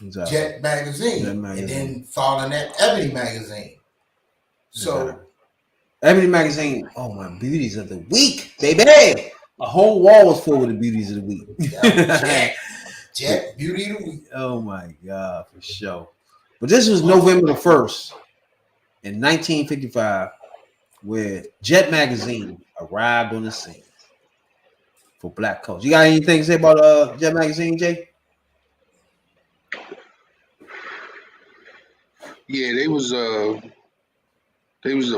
Exactly. Jet magazine. And then following that Ebony magazine. So Ebony magazine, oh my beauties of the week, baby. A whole wall was full of the beauties of the week. Jet beauty of the week. Oh my God, for sure. But this was November the 1st in 1955, where Jet magazine arrived on the scene for Black culture. You got anything to say about Jet magazine, Jay? Yeah, they was the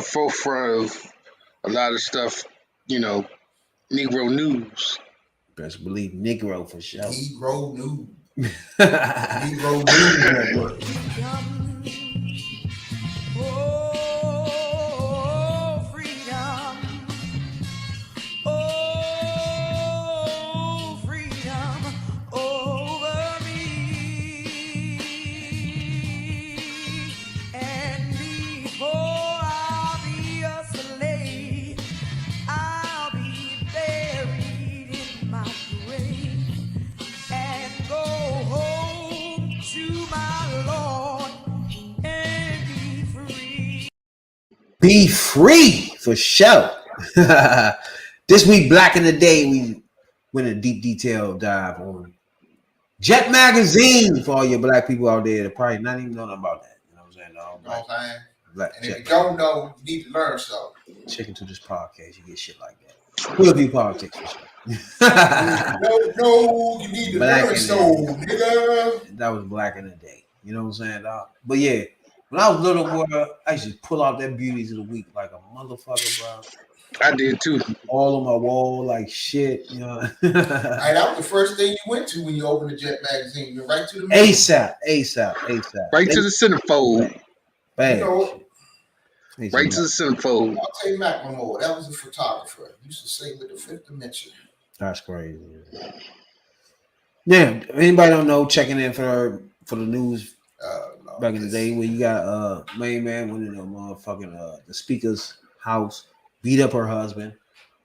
forefront of a lot of stuff, you know, Negro news. Best believe Negro for sure. Negro news. Negro news network. Be free for sure. This week, Black in the Day, we went a deep detail dive on Jet magazine for all your Black people out there that probably not even know about that. You know what I'm saying? Black and if you don't know, you need to learn something. Check into this podcast, you get shit like that. Hoodviewpolitics for sure. No, you need to learn something, nigga. That was Black in the Day. You know what I'm saying, dog? But yeah. When I was little, boy, I used to pull out that beauties of the week like a motherfucker, bro. I did too. All on my wall, like shit, you know. That was the first thing you went to when you opened the Jet magazine. You went right to the ASAP. Right to the centerfold. Bad. You know, Right to the centerfold. I'll tell you Macklemore. That was a photographer. He used to say with the fifth dimension. That's crazy. Yeah. Anybody don't know? Checking in for the news back in the day where you got main man went in the motherfucking the speaker's house, beat up her husband,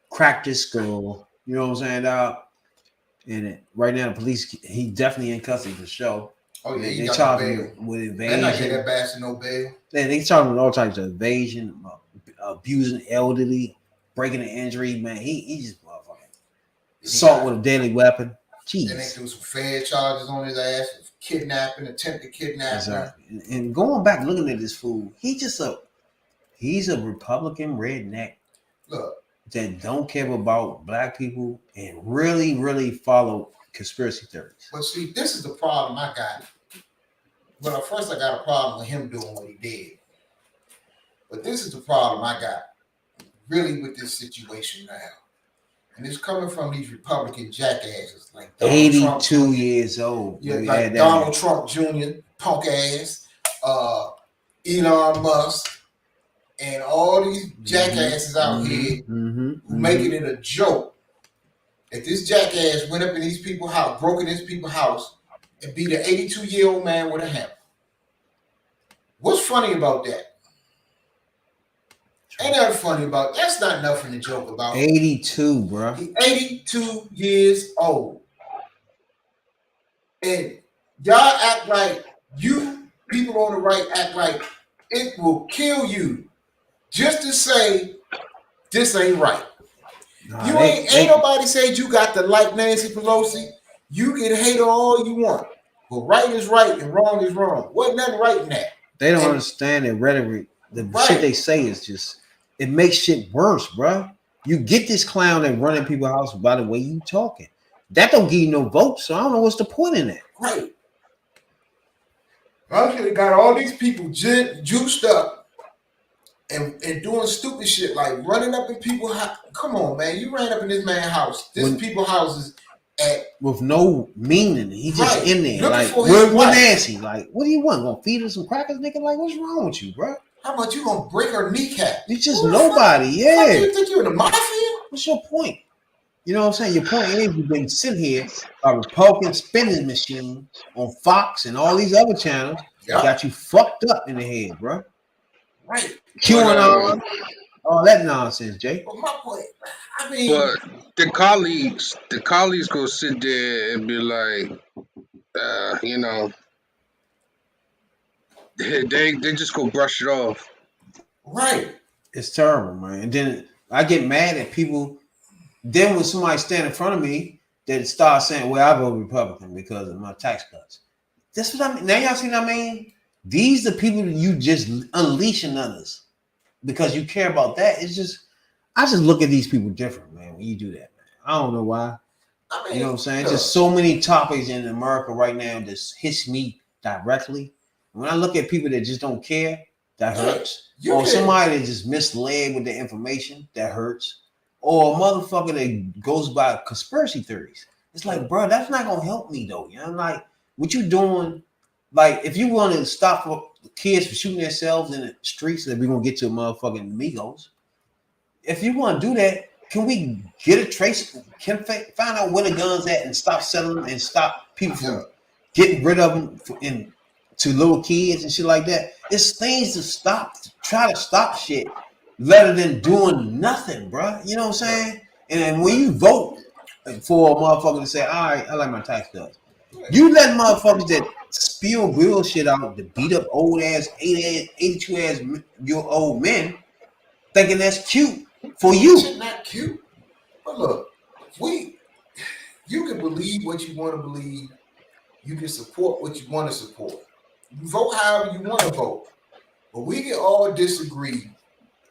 cracked his skull. You know what I'm saying, dog? And right now, the police, he definitely in custody for sure. Oh, yeah, they charge him with invasion. They're not getting that bastard no bail. They charge him with all types of invasion, abusing elderly, breaking an injury. Man, he just motherfucking assault with a deadly weapon. Jeez. And they threw some Fed charges on his ass, kidnapping, attempted kidnapping. Exactly. And going back, looking at this fool, he's a Republican redneck. Look. That don't care about black people and really, really follow conspiracy theories. But see, this is the problem I got. Well, first I got a problem with him doing what he did. But this is the problem I got really with this situation now. And it's coming from these Republican jackasses like 82 years old. Yeah, like Donald Trump Jr., punk ass, Elon Musk, and all these jackasses out here who making it a joke. If this jackass went up in these people's house, broke in these people's house, and beat an 82-year-old man with a hammer. What's funny about that? Ain't nothing funny about that's not nothing to joke about. 82, bro. He's 82 years old. And y'all act like you people on the right act like it will kill you just to say this ain't right. Nah, you ain't nobody said you got to like Nancy Pelosi. You can hate her all you want. But right is right and wrong is wrong. Wasn't nothing right in that. They don't understand the rhetoric. The shit they say is just, it makes shit worse, bro. You get this clown that running people's house by the way you talking. That don't give you no votes, so I don't know what's the point in that. Right. They got all these people juiced up and doing stupid shit like running up in people's house. Come on, man. You ran up in this man's house. This people's houses with no meaning. He just in there. Like, where Nancy? Like, what do you want? Gonna feed her some crackers, nigga? Like, what's wrong with you, bro? How about you gonna break her kneecap? You just nobody, yeah. You think you're in the mafia? What's your point? You know what I'm saying? Your point is you've been sitting here a Republican spending machine on Fox and all these other channels that got you fucked up in the head, bro. Right. QAnon, all that nonsense, Jay. Well, my point, I mean, but the colleagues go sit there and be like, you know, they just go brush it off. Right. It's terrible, man. And then I get mad at people. Then when somebody stand in front of me that start saying, well, I vote Republican because of my tax cuts. That's what I mean. Now y'all see what I mean? These are people that you just unleashing others because you care about that. It's just, I just look at these people different, man, when you do that, man. I don't know why. I mean, you know what I'm saying? Just so many topics in America right now that hits me directly. When I look at people that just don't care, that hurts. Or somebody that just misled with the information, that hurts. Or a motherfucker that goes by conspiracy theories. It's like, bro, that's not gonna help me though. You know, like what you doing? Like, if you want to stop kids from shooting themselves in the streets, then we're gonna get to motherfucking Amigos. If you want to do that, can we get a trace? Can find out where the guns at and stop selling them and stop people from getting rid of them to little kids and shit like that? It's things to stop, try to stop shit, rather than doing nothing, bro. You know what I'm saying? And then when you vote for a motherfucker to say, all right, I like my tax cuts, you let motherfuckers that spill bullshit out, to beat up old ass 82 ass your old men, thinking that's cute for you. It's not cute. But look, you can believe what you want to believe. You can support what you want to support. You vote however you want to vote. But we can all disagree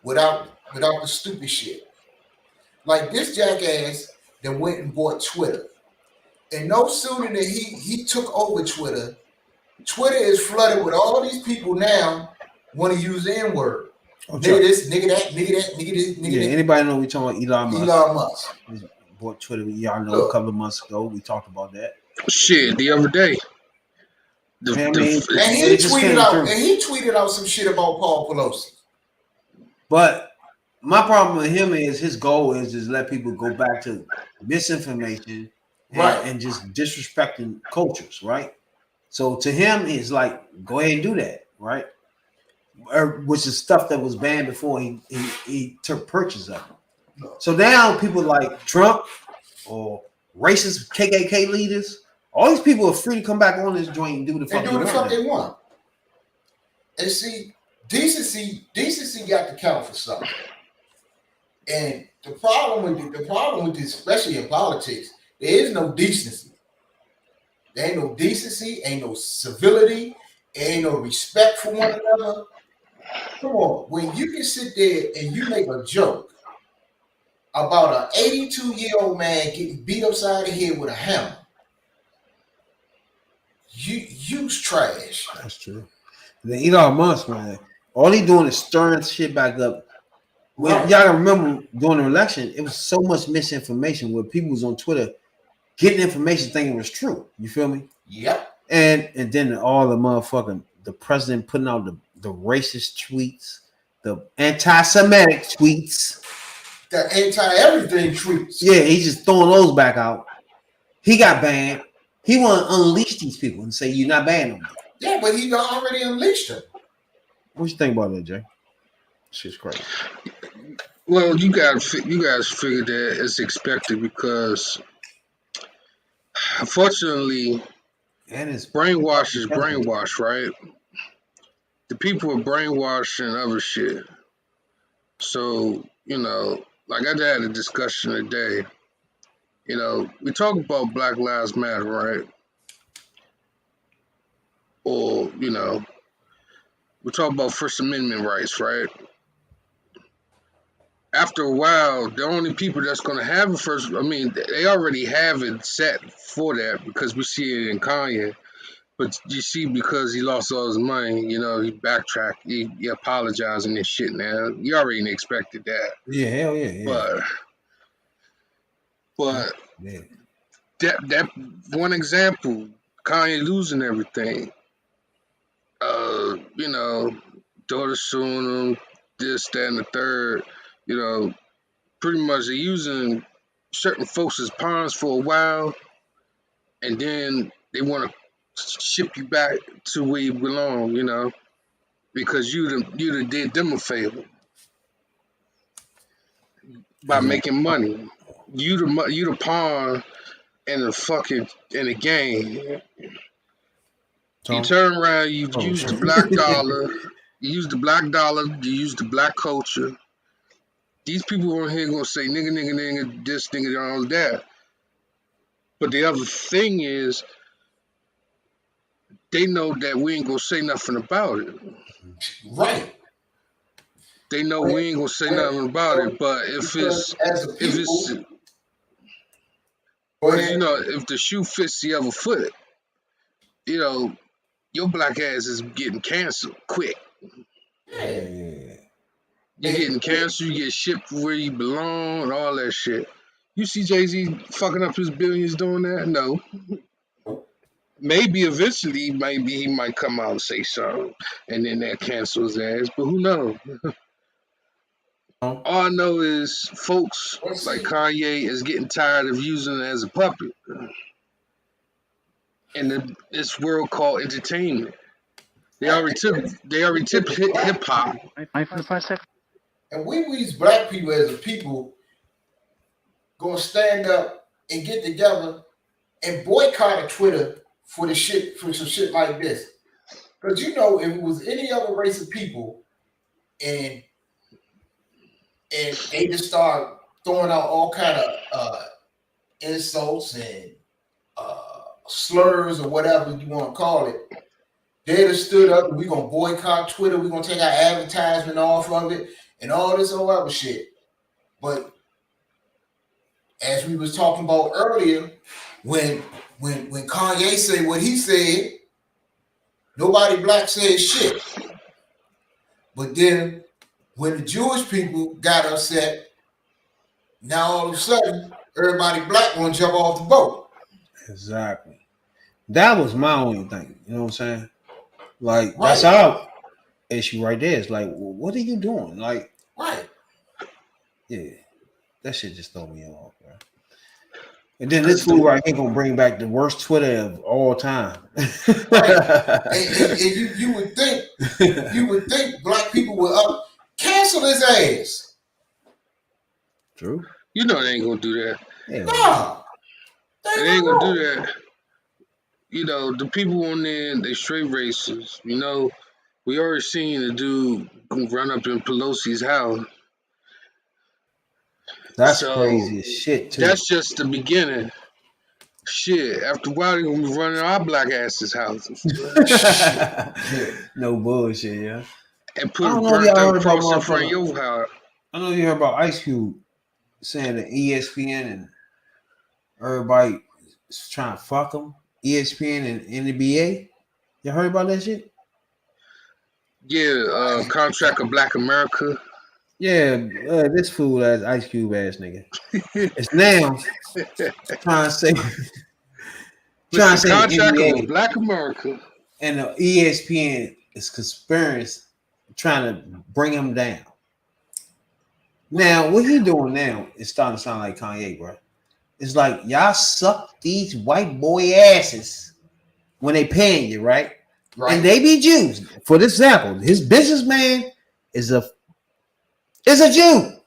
without the stupid shit. Like this jackass that went and bought Twitter. And no sooner than he took over Twitter, Twitter is flooded with all these people now want to use the N-word. Nigga this, nigga that, nigga that, nigga this, nigga that. Anybody know we talking about Elon Musk? Elon Musk. He bought Twitter. Y'all know a couple of months ago. We talked about that. Shit, the other day. And he tweeted out some shit about Paul Pelosi. But my problem with him is his goal is just let people go back to misinformation and just disrespecting cultures, right? So to him, it's like, go ahead and do that, right? Which is stuff that was banned before he took purchase of it. So now people like Trump or racist KKK leaders, all these people are free to come back on this joint and do the fuck they want. And see, decency got to count for something. And the problem with this, especially in politics, there is no decency. There ain't no decency, ain't no civility, ain't no respect for one another. Come on, when you can sit there and you make a joke about an 82-year-old man getting beat upside the head with a hammer, you's trash. That's true. Then Elon Musk, man, all he doing is stirring shit back up. When y'all remember during the election, it was so much misinformation where people was on Twitter getting information thinking it was true. You feel me? Yep. And then all the president putting out the racist tweets, the anti-Semitic tweets, the anti-everything tweets. Yeah, he's just throwing those back out. He got banned. He want to unleash these people and say you're not banned no more. Yeah, but he already unleashed them. What you think about that, Jay? Shit's crazy. Well, you guys figure that it's expected because, unfortunately, and it's brainwash is brainwash, right? The people are brainwashed and other shit. So, like I had a discussion today. We talk about Black Lives Matter, right? Or, we talk about First Amendment rights, right? After a while, the only people that's going to have they already have it set for that because we see it in Kanye. But you see, because he lost all his money, he backtracked, he apologizing and shit now. You already expected that. Yeah, hell yeah. But that one example, Kanye losing everything, daughter suing him, this, that, and the third, pretty much they're using certain folks as pawns for a while, and then they want to ship you back to where you belong, because you done did them a favor by making money. You the pawn in the game. You turn around, you use the black dollar, you use the black culture. These people on here gonna say nigga, nigga, nigga, this, nigga, all that. But the other thing is, they know that we ain't gonna say nothing about it. Right. They know we ain't gonna say nothing about it. But if the shoe fits the other foot, your black ass is getting canceled quick. Yeah. You're getting canceled, you get shipped where you belong and all that shit. You see Jay-Z fucking up his billions doing that? No. Maybe eventually, he might come out and say something, and then that cancels his ass, but who knows? All I know is folks like Kanye is getting tired of using it as a puppet in this world called entertainment. They already took hip hop. And these black people as a people gonna stand up and get together and boycott a Twitter for some shit like this. Because if it was any other race of people and they just start throwing out all kind of insults and slurs or whatever you want to call it, they'd have stood up and we're gonna boycott Twitter, we're gonna take our advertisement off of it and all this other shit. But as we was talking about earlier, when Kanye said what he said, nobody black said shit. But then when the Jewish people got upset, now all of a sudden everybody black want to jump off the boat. Exactly. That was my only thing. You know what I'm saying? Like, that's our issue right there. It's like, what are you doing? Like, Right. Yeah, that shit just throw me off, bro. And then this fool right here gonna bring back the worst Twitter of all time. Right. and you would think black people would cancel his ass. True. You know they ain't gonna do that. No. They ain't gonna do that. You know, the people on there, they straight racist. You know, we already seen the dude run up in Pelosi's house. That's So crazy as shit, too. that's just the beginning. Shit, after a while, they're gonna be running our black asses' houses. No bullshit, yeah. And put a burnt up cross in front of your house. I know you heard about Ice Cube saying that ESPN and everybody is trying to fuck him. ESPN and NBA. You heard about that shit? Yeah, contract of Black America. Yeah, this fool ass Ice Cube ass nigga. It's now trying to say contract NBA, of Black America, and the ESPN is conspiring, trying to bring him down. Now, what he doing now is starting to sound like Kanye, bro. It's like y'all suck these white boy asses when they paying you, right? And they be Jews. For this example, his businessman is a Jew.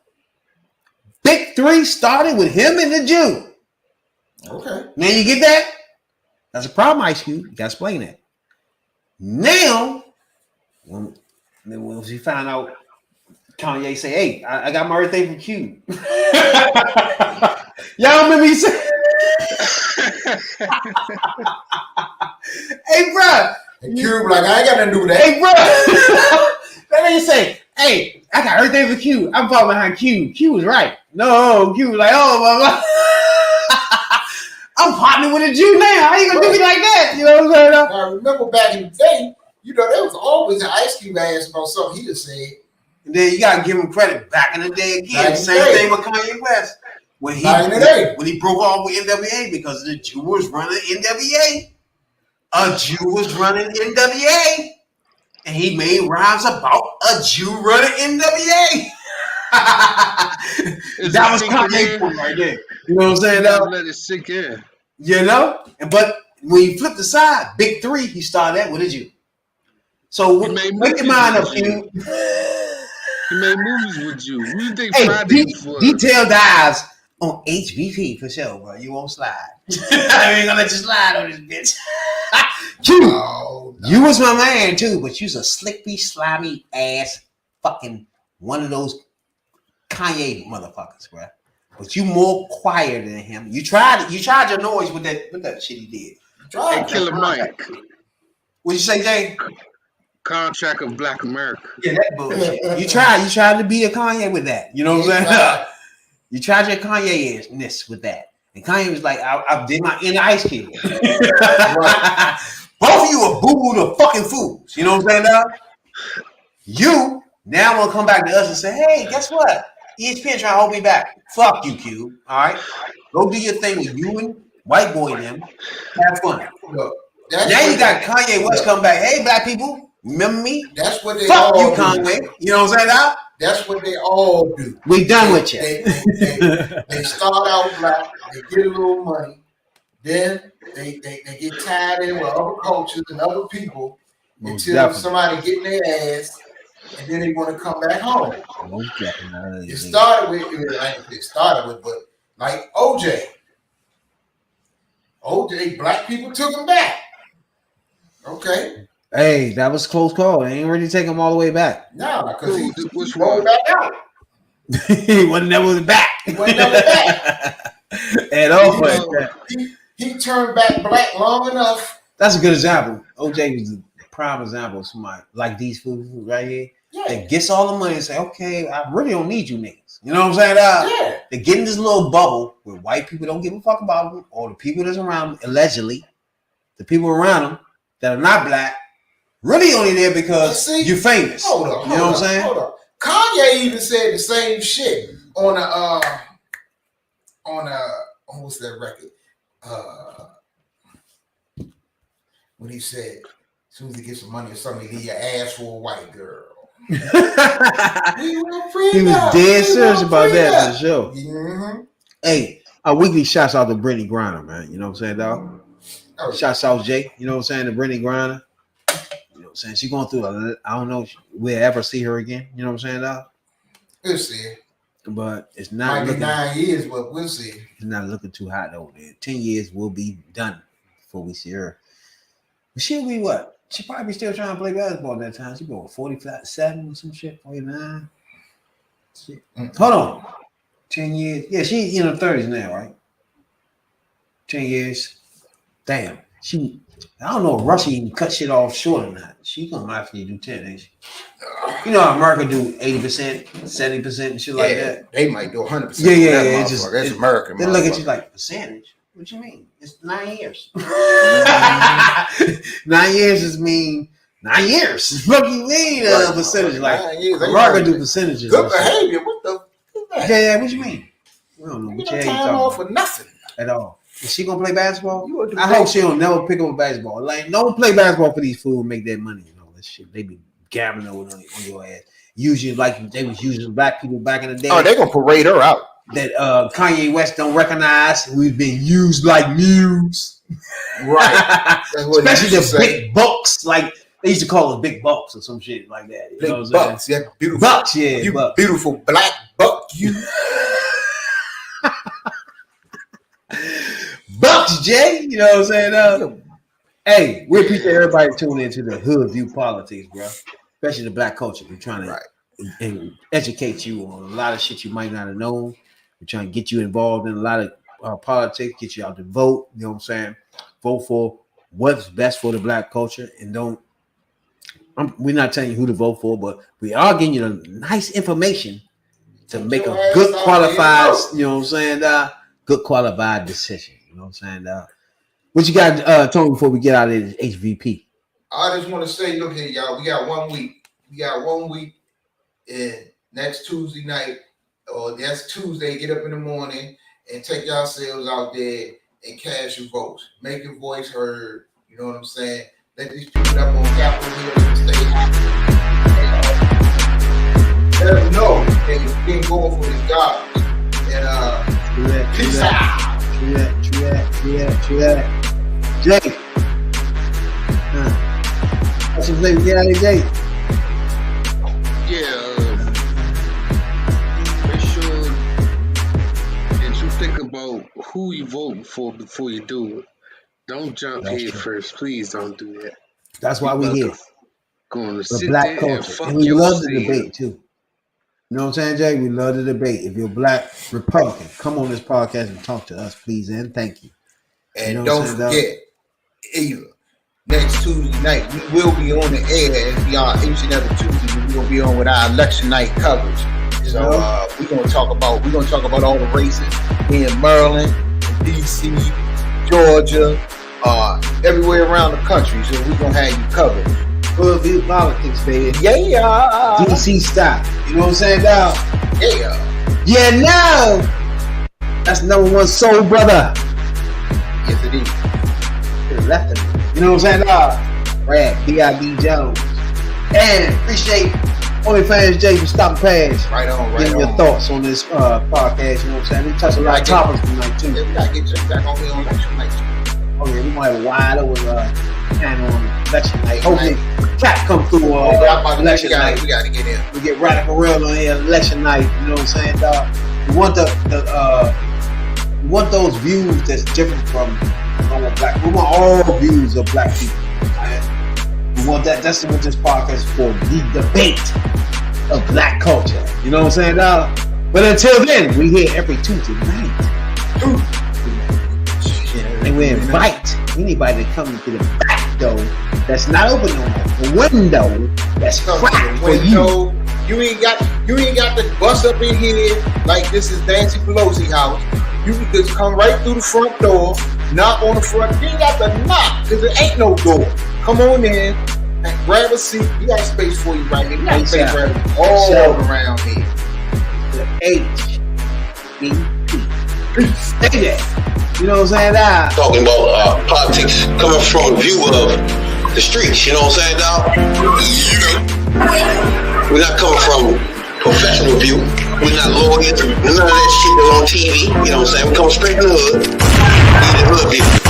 Big 3 started with him and the Jew. Okay. Now you get that? That's a problem, Ice Cube. You gotta explain that. Now, when he found out, Kanye say, "Hey, I got my everything from Cube." Y'all remember he said, "Hey, bro." Cube like, I ain't got nothing to do with that. Hey, bro. That nigga say, "Hey, I got everything for Cube. I'm falling behind Cube. Cube was right." No, Cube was like, "Oh, blah, blah. I'm partnering with a Jew now. How you gonna do me like that?" You know what I'm saying? Now, remember back in the day, you know, there was always an Ice Cube ass about something he just said. And then you gotta give him credit. Back in the day again, same thing with Kanye West. When he broke off with NWA because the Jew was running NWA. A Jew was running NWA. And he made rhymes about a Jew running NWA. That was Kanye right there. You know what I'm saying? Let it sink in. You know? But when you flip the side, Big 3, he started that with a Jew. So make your mind up, Q. He made movies with you. What do you think Friday was? Detailed dives on HVP for sure, bro. You won't slide. I ain't gonna let you slide on this bitch. Q, you was my man too, but you's a slicky, slimy ass fucking one of those Kanye motherfuckers, bro. But you more quieter than him. You tried your noise with that shit he did. Hey, Killer Mike. What'd you say, Jay? Contract of Black America. Yeah, that bullshit. You tried to be a Kanye with that. You know what I'm saying? You tried your Kanye-ness with that. And Kanye was like, I did my inner Ice Cube. Both of you are boo-boo the fucking fools. You know what I'm saying now? You now want to come back to us and say, hey, guess what? ESPN trying to hold me back. Fuck you, Q. All right? Go do your thing with you and white boy and them. Have fun. Look, now you got Kanye West come back. Hey, black people. Remember me? That's what they fuck all you, do. Conway. You know what I'm saying now? That's what they all do. We done with you. They start out black, they get a little money, then they get tied in with other cultures and other people until somebody get in their ass, and then they want to come back home. It started with, but like OJ, black people took him back. Okay. Hey, that was a close call. They ain't ready to take him all the way back. No, because he rolled back out. He wasn't never back. He wasn't never back. At all. He turned back black long enough. That's a good example. OJ was the prime example of somebody like these fools right here. Yeah. That gets all the money and say, okay, I really don't need you niggas. You know what I'm saying? Yeah. They get in this little bubble where white people don't give a fuck about them, or the people that's around them, allegedly, the people around them that are not black, really only there because you're famous. Hold up. You know what I'm saying? Hold up. Kanye even said the same shit on what's that record? When he said, as soon as he gets some money or something, he leave your ass for a white girl. We will prenup. He was dead serious about that for sure. Mm-hmm. Hey, a weekly shouts out to Brittany Griner, man. You know what I'm saying, dog? Oh, Shouts out Jake. You know what I'm saying, to Brittany Griner. You know what I'm saying? She's going through I don't know if we'll ever see her again. You know what I'm saying, dog? we'll see. But it's not Might be looking, 9 years, but we'll see. it's not looking too hot though. Man. 10 years will be done before we see her. But she'll be what? She probably still trying to play basketball at that time. She'll be what, 47 or some shit, 49. Shit. Hold on. 10 years. Yeah, she's in her 30s now, right? 10 years. Damn. I don't know if Russia even cut shit off short or not. She gonna actually do 10, ain't she? You know how America do 80%, 70% and shit like that. They might do 100%. Yeah. It's just that's American. They look at you like percentage. What you mean? It's 9 years. 9 years is mean 9 years. What do you mean percentage? Like America do percentages. Good behavior. What the? Yeah. What you mean? We don't know. You don't time off for nothing at all. Is she gonna play basketball? I hope she don't never pick up a basketball. Like, don't play basketball for these fools, make that money and all that shit. They be gambling on your ass. Usually, like they was using black people back in the day. Oh, they gonna parade her out. That Kanye West don't recognize. We've been used like mules. Right. Especially the big bucks. Like they used to call them big bucks or some shit like that. You know what I'm bucks, saying? yeah, beautiful bucks, yeah, you bucks. Beautiful black buck, you. Bucks, Jay. You know what I'm saying? Hey, we appreciate everybody tuning into the Hood View Politics, bro. Especially the black culture. We're trying to and educate you on a lot of shit you might not have known. We're trying to get you involved in a lot of politics, get you out to vote. You know what I'm saying? Vote for what's best for the black culture, and we're not telling you who to vote for, but we are giving you the nice information to make a good qualified, you know what I'm saying? Good qualified decision. You know what I'm saying? What you got, Tony, before we get out of this HVP? I just want to say, look here, y'all. We got 1 week. We got 1 week, and next Tuesday night, or next Tuesday, get up in the morning and take yourselves out there and cast your votes. Make your voice heard. You know what I'm saying? Let these people up on Capitol Hill stay happy. Let them know they've been going for this job. And peace out. True that. Jay. What's your name? Get out of here, Jay. Yeah. Make sure that you think about who you vote for before you do it. Don't jump head first. Please don't do that. That's why we're here. Going to the sit black there culture. and fuck And we love the yourself. debate too. You know what I'm saying, Jay? We love the debate. If you're a black Republican, come on this podcast and talk to us, please, and thank you. And you know don't forget, either next Tuesday night, we will be on the air as we are each and every Tuesday. We're gonna be on with our election night coverage. So we're gonna talk about all the races in Maryland, DC, Georgia, everywhere around the country. So we're gonna have you covered. Hoodview Politics, baby. Yeah. DC style. You know what I'm saying, dog? Yeah. Yeah, no. That's number one soul brother. Yes, it is. To the left of me. You know what I'm saying, dog? Brad, B.I.B. Jones. And appreciate OnlyFans Jay for stopping past. Right on. Getting your thoughts on this podcast. You know what I'm saying? We touched a lot of topics tonight, too. Yeah, we gotta get you back on here on election night. Oh, yeah, we might have a wide open panel on election night. Hopefully, Cat come through election night. We gotta get in. We get Radical Real on here election night. You know what I'm saying, dog? We want we want those views that's different from normal black. We want all views of black people. Man. We want that. That's what this podcast is for. The debate of black culture. You know what I'm saying, dog? But until then, we here every Tuesday night. And we invite anybody to come into the back door that's not open no more. The window that's cracked for you. You ain't got to bust up in here like this is Nancy Pelosi house. You can just come right through the front door, knock on the front. You ain't got to knock because there ain't no door. Come on in and grab a seat. We got space for you right here. We got space for you all around here. The HVP. Stay there. You know what I'm saying, dog? Talking about politics coming from a view of the streets, you know what I'm saying, dog? You know. We're not coming from professional view. We're not lawyers. None of that shit that's on TV. You know what I'm saying? We come straight in the hood. We the hood view.